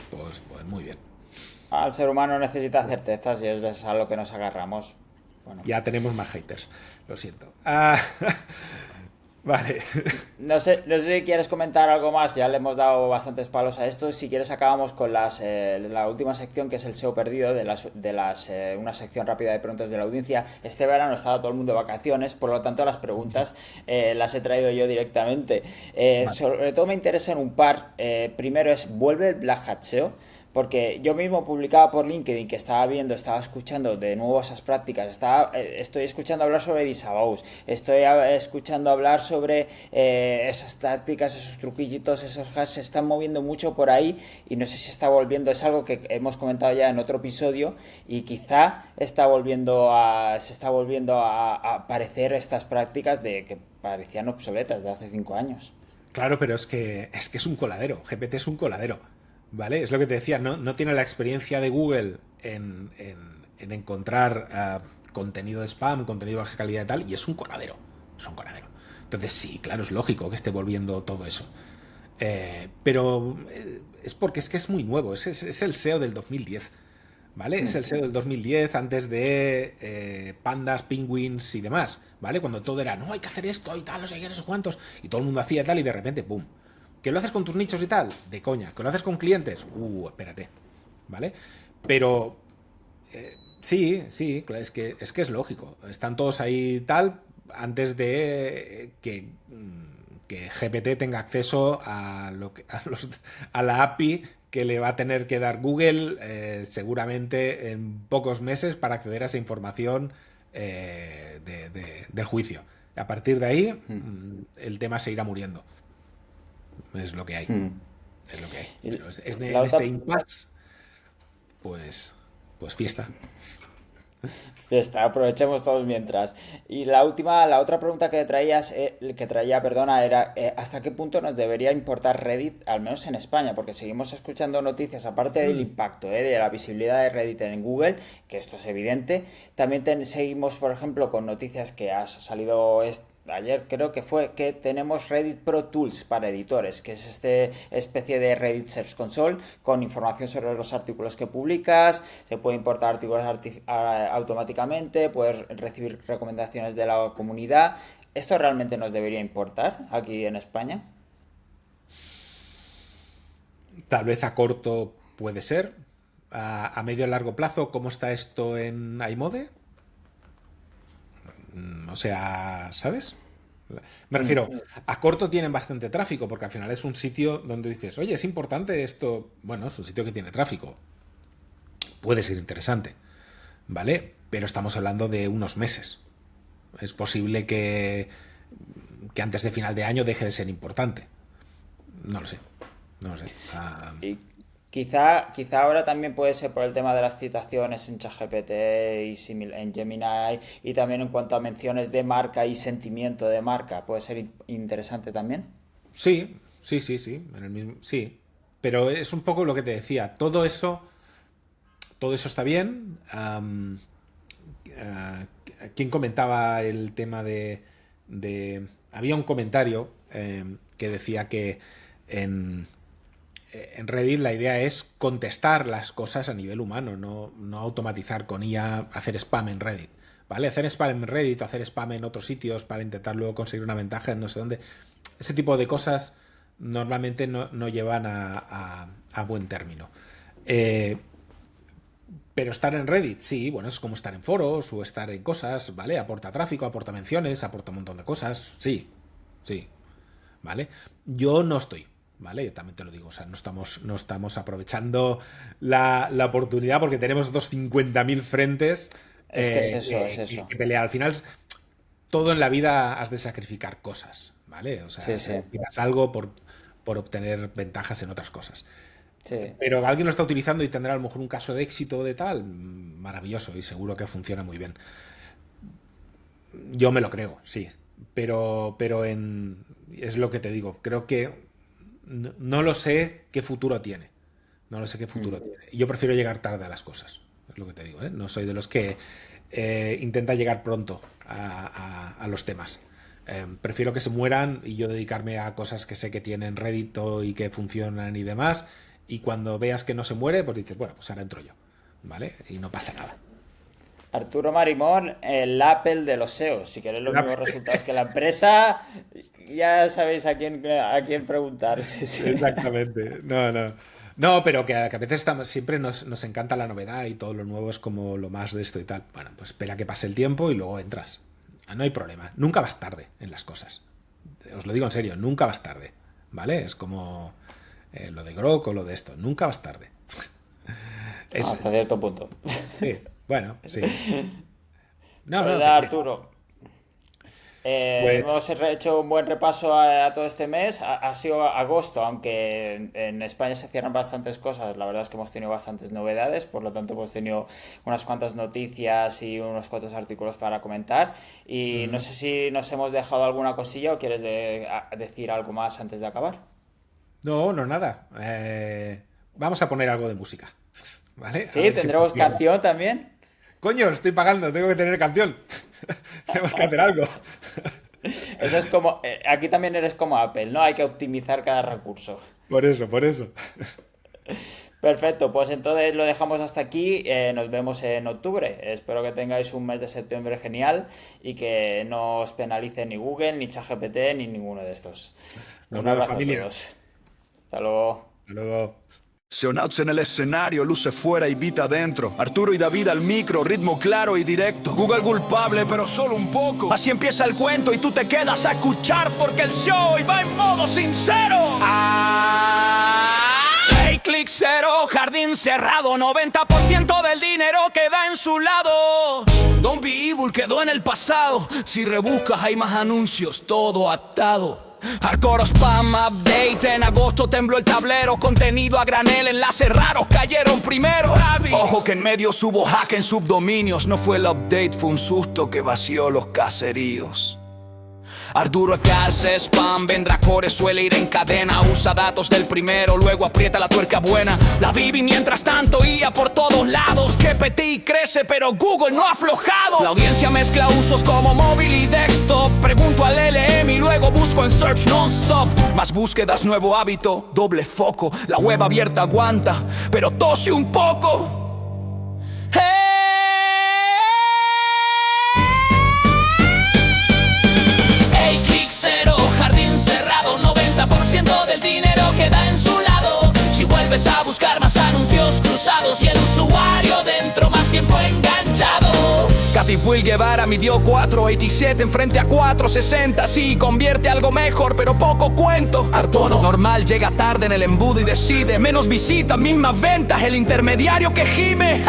Pues muy bien. El ser humano necesita certezas y es a lo que nos agarramos. Bueno, Ya tenemos más haters. Lo siento. Vale. no sé si quieres comentar algo más, ya le hemos dado bastantes palos a esto. Si quieres acabamos con la última sección, que es el SEO perdido, una sección rápida de preguntas de la audiencia. Este verano estaba todo el mundo de vacaciones, por lo tanto las preguntas las he traído yo directamente. Vale. Sobre todo me interesan un par. Primero es, ¿vuelve el Black Hat SEO? Porque yo mismo publicaba por LinkedIn que estaba escuchando de nuevo esas prácticas, estoy escuchando hablar sobre disavows, estoy escuchando hablar sobre esas tácticas, esos truquillitos, esos hacks se están moviendo mucho por ahí y no sé si está volviendo, es algo que hemos comentado ya en otro episodio y quizá se está volviendo a aparecer estas prácticas de que parecían obsoletas de hace 5 años. Claro, pero es un coladero. GPT es un coladero. ¿Vale? Es lo que te decía, no tiene la experiencia de Google en encontrar contenido de spam, contenido de baja calidad y tal, y es un coladero. Es un coladero. Entonces sí, claro, es lógico que esté volviendo todo eso. Pero es porque es que es muy nuevo, es el SEO del 2010, ¿vale? Es el SEO del 2010 antes de pandas, penguins y demás, ¿vale? Cuando todo era, no, hay que hacer esto y tal, no sé qué, no sé cuántos, y todo el mundo hacía tal y de repente, ¡pum! ¿Que lo haces con tus nichos y tal? De coña. ¿Que lo haces con clientes? Espérate, ¿vale? Pero sí, claro, es que es lógico. Están todos ahí tal antes de que GPT tenga acceso a la API que le va a tener que dar Google seguramente en pocos meses para acceder a esa información del juicio. A partir de ahí, el tema se irá muriendo. Es lo que hay. Es lo que hay. Y Pero en la otra, este impasse, pues fiesta. fiesta, aprovechemos todos mientras. Y la otra pregunta que traía, perdona, era ¿hasta qué punto nos debería importar Reddit, al menos en España? Porque seguimos escuchando noticias, aparte del impacto, de la visibilidad de Reddit en Google, que esto es evidente. También seguimos, por ejemplo, con noticias que ha salido ayer creo que fue que tenemos Reddit Pro Tools para editores, que es esta especie de Reddit Search Console con información sobre los artículos que publicas, se puede importar artículos automáticamente, puedes recibir recomendaciones de la comunidad. ¿Esto realmente nos debería importar aquí en España? Tal vez a corto puede ser. A medio y largo plazo, ¿cómo está esto en iMode? O sea, ¿sabes? Me refiero, a corto tienen bastante tráfico, porque al final es un sitio donde dices, oye, es importante esto. Bueno, es un sitio que tiene tráfico. Puede ser interesante, ¿vale? Pero estamos hablando de unos meses. Es posible que antes de final de año deje de ser importante. No lo sé. No lo sé. Y quizá ahora también puede ser por el tema de las citaciones en ChatGPT y en Gemini y también en cuanto a menciones de marca y sentimiento de marca, puede ser interesante también. Sí, sí. En el mismo, sí. Pero es un poco lo que te decía. Todo eso está bien. ¿Quién comentaba el tema había un comentario que decía que en Reddit la idea es contestar las cosas a nivel humano, no automatizar con IA, hacer spam en Reddit. ¿Vale? Hacer spam en Reddit, hacer spam en otros sitios para intentar luego conseguir una ventaja en no sé dónde. Ese tipo de cosas normalmente no llevan a buen término. Pero estar en Reddit, sí, bueno, es como estar en foros o estar en cosas, ¿vale? Aporta tráfico, aporta menciones, aporta un montón de cosas, sí, ¿vale? Yo no estoy, ¿vale? Yo también te lo digo, o sea, no estamos aprovechando la oportunidad porque tenemos otros 50.000 frentes Es que es eso, es que eso. pelear. Al final, todo en la vida has de sacrificar cosas, ¿vale? O sea, Sí, sí, sacrificas algo por obtener ventajas en otras cosas. sí. Pero alguien lo está utilizando y tendrá a lo mejor un caso de éxito de tal, maravilloso y seguro que funciona muy bien. Yo me lo creo, sí. Pero es lo que te digo. Creo que no lo sé qué futuro tiene. No lo sé qué futuro tiene. Y yo prefiero llegar tarde a las cosas. Es lo que te digo, ¿eh? No soy de los que intenta llegar pronto a los temas. Prefiero que se mueran y yo dedicarme a cosas que sé que tienen rédito y que funcionan y demás. Y cuando veas que no se muere, pues dices, bueno, pues ahora entro yo. ¿Vale? Y no pasa nada. Arturo Marimón, el Apple de los SEOs. Si queréis los mismos resultados que la empresa, ya sabéis a quién preguntar. Sí, sí. Exactamente. No, no. No, pero que a veces siempre nos encanta la novedad y todo lo nuevo es como lo más de esto y tal. Bueno, pues espera que pase el tiempo y luego entras. No hay problema. Nunca vas tarde en las cosas. Os lo digo en serio, nunca vas tarde. ¿Vale? Es como lo de Grok o lo de esto. Nunca vas tarde. Es, Hasta cierto punto. sí, bueno, sí. No, Pues no, nada, Arturo. pues Hemos hecho un buen repaso a todo este mes. Ha sido agosto, aunque en España se cierran bastantes cosas. La verdad es que hemos tenido bastantes novedades, por lo tanto hemos tenido unas cuantas noticias y unos cuantos artículos para comentar. Y no sé si nos hemos dejado alguna cosilla o quieres decir algo más antes de acabar. no, nada. Vamos a poner algo de música. ¿Vale? A Sí, ver si tendremos funciona. canción también. Coño, estoy pagando, tengo que tener canción. Tenemos que hacer algo. Eso es como, aquí también eres como Apple, ¿no? Hay que optimizar cada recurso. Por eso, por eso. Perfecto, pues entonces lo dejamos hasta aquí. Nos vemos en octubre. Espero que tengáis un mes de septiembre genial y que no os penalice ni Google, ni ChatGPT, ni ninguno de estos. Nos Un vemos, abrazo a familia. todos. Hasta luego. Hasta luego. Seonauts en el escenario, luces fuera y beat adentro. Arturo y David al micro, ritmo claro y directo. Google culpable, pero solo un poco. Así empieza el cuento y tú te quedas a escuchar porque el show hoy va en modo sincero. Hey, click cero, jardín cerrado, 90% del dinero queda en su lado. Don't be evil quedó en el pasado. Si rebuscas hay más anuncios, todo atado. Hardcore spam update, en agosto tembló el tablero. Contenido a granel, enlaces raros cayeron primero. Ojo que en medio hubo hack en subdominios. No fue el update, fue un susto que vació los caseríos. Arturo calza spam, vendrá core, suele ir en cadena. Usa datos del primero, luego aprieta la tuerca buena. La Bibi mientras tanto IA por todos lados. GPT crece pero Google no ha aflojado. La audiencia mezcla usos como móvil y desktop. Pregunto al LM y luego busco en search non-stop. Más búsquedas, nuevo hábito, doble foco. La web abierta aguanta, pero tose un poco. Del dinero queda en su lado. Si vuelves a buscar más anuncios cruzados y el usuario dentro más tiempo enganchado. Catipul Guevara midió 487 en frente a 460. Sí, convierte algo mejor, pero poco cuento. Artono normal llega tarde en el embudo y decide. Menos visitas, mismas ventas, el intermediario que gime.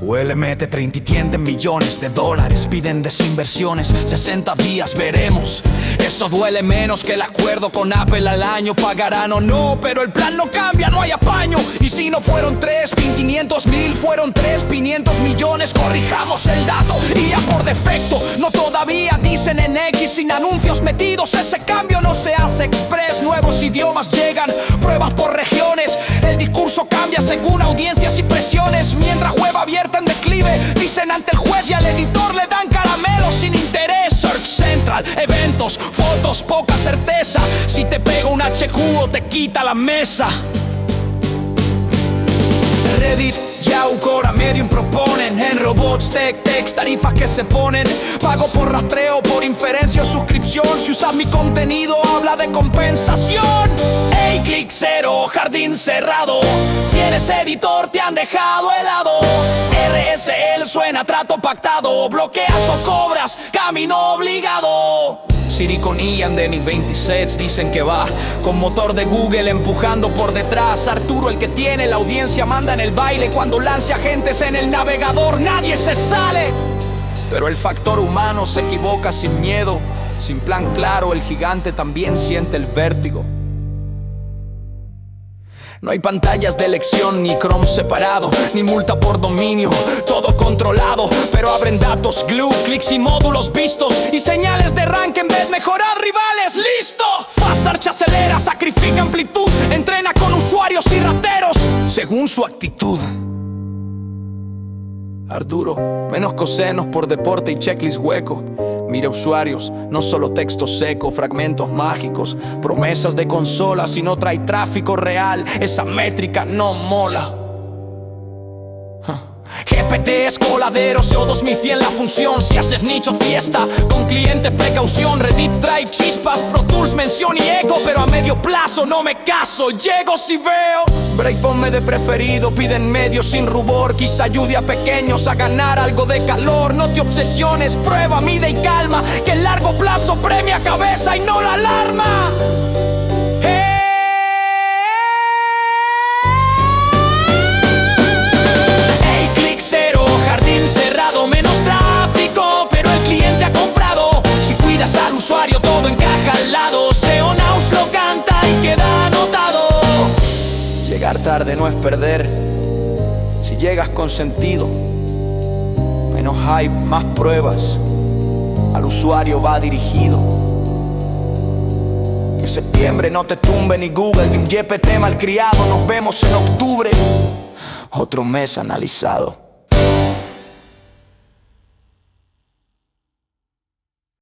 Huele mete 30 y tienden millones de dólares. Piden desinversiones, 60 días veremos. Eso duele menos que el acuerdo con Apple al año. Pagarán o no, pero el plan no cambia, no hay apaño. Y si no fueron 500,000, fueron 500 millones. Corrijamos el dato y ya por defecto. No todavía dicen en X sin anuncios metidos. Ese cambio no se hace express. Nuevos idiomas llegan, pruebas por regiones. El discurso cambia según audiencias y presiones. Mientras web abierta en declive, dicen ante el juez y al editor le dan caramelos sin interés. Search Central, eventos, fotos, poca certeza. Si te pega un HQ o te quita la mesa. Reddit, Yaucor a Medium proponen. En robots, text, tarifas que se ponen. Pago por rastreo, por inferencia o suscripción. Si usas mi contenido, habla de compensación. Hey, click cero, jardín cerrado. Si eres editor, te han dejado helado. RSL suena trato pactado. Bloqueas o cobras, camino obligado. Siri con Ian de 27 dicen que va con motor de Google empujando por detrás. Arturo el que tiene la audiencia manda en el baile. Cuando lance agentes en el navegador nadie se sale. Pero el factor humano se equivoca sin miedo. Sin plan claro el gigante también siente el vértigo. No hay pantallas de elección, ni Chrome separado, ni multa por dominio, todo controlado. Pero abren datos, glue, clics y módulos vistos. Y señales de rank en vez de mejorar rivales, ¡listo! Fast Arch acelera, sacrifica amplitud. Entrena con usuarios y rateros, según su actitud. Arturo, menos cosenos por deporte y checklist hueco. Mira usuarios, no solo texto seco, fragmentos mágicos, promesas de consola. Si no trae tráfico real, esa métrica no mola. GPT es coladero, CO2100 la función. Si haces nicho fiesta, con clientes precaución. Reddit trae chispas, Pro Tools mención y eco. Pero a medio plazo no me caso, llego si veo. Break ponme de preferido, piden medio sin rubor. Quizá ayude a pequeños a ganar algo de calor. No te obsesiones, prueba, mide y calma. Que el largo plazo premia cabeza y no la alarma. Cerrado, menos tráfico, pero el cliente ha comprado. Si cuidas al usuario todo encaja al lado. Seonauts lo canta y queda anotado. Llegar tarde no es perder. Si llegas con sentido, menos hype, más pruebas. Al usuario va dirigido. En septiembre no te tumbe ni Google ni un GPT malcriado. Nos vemos en octubre. otro mes analizado.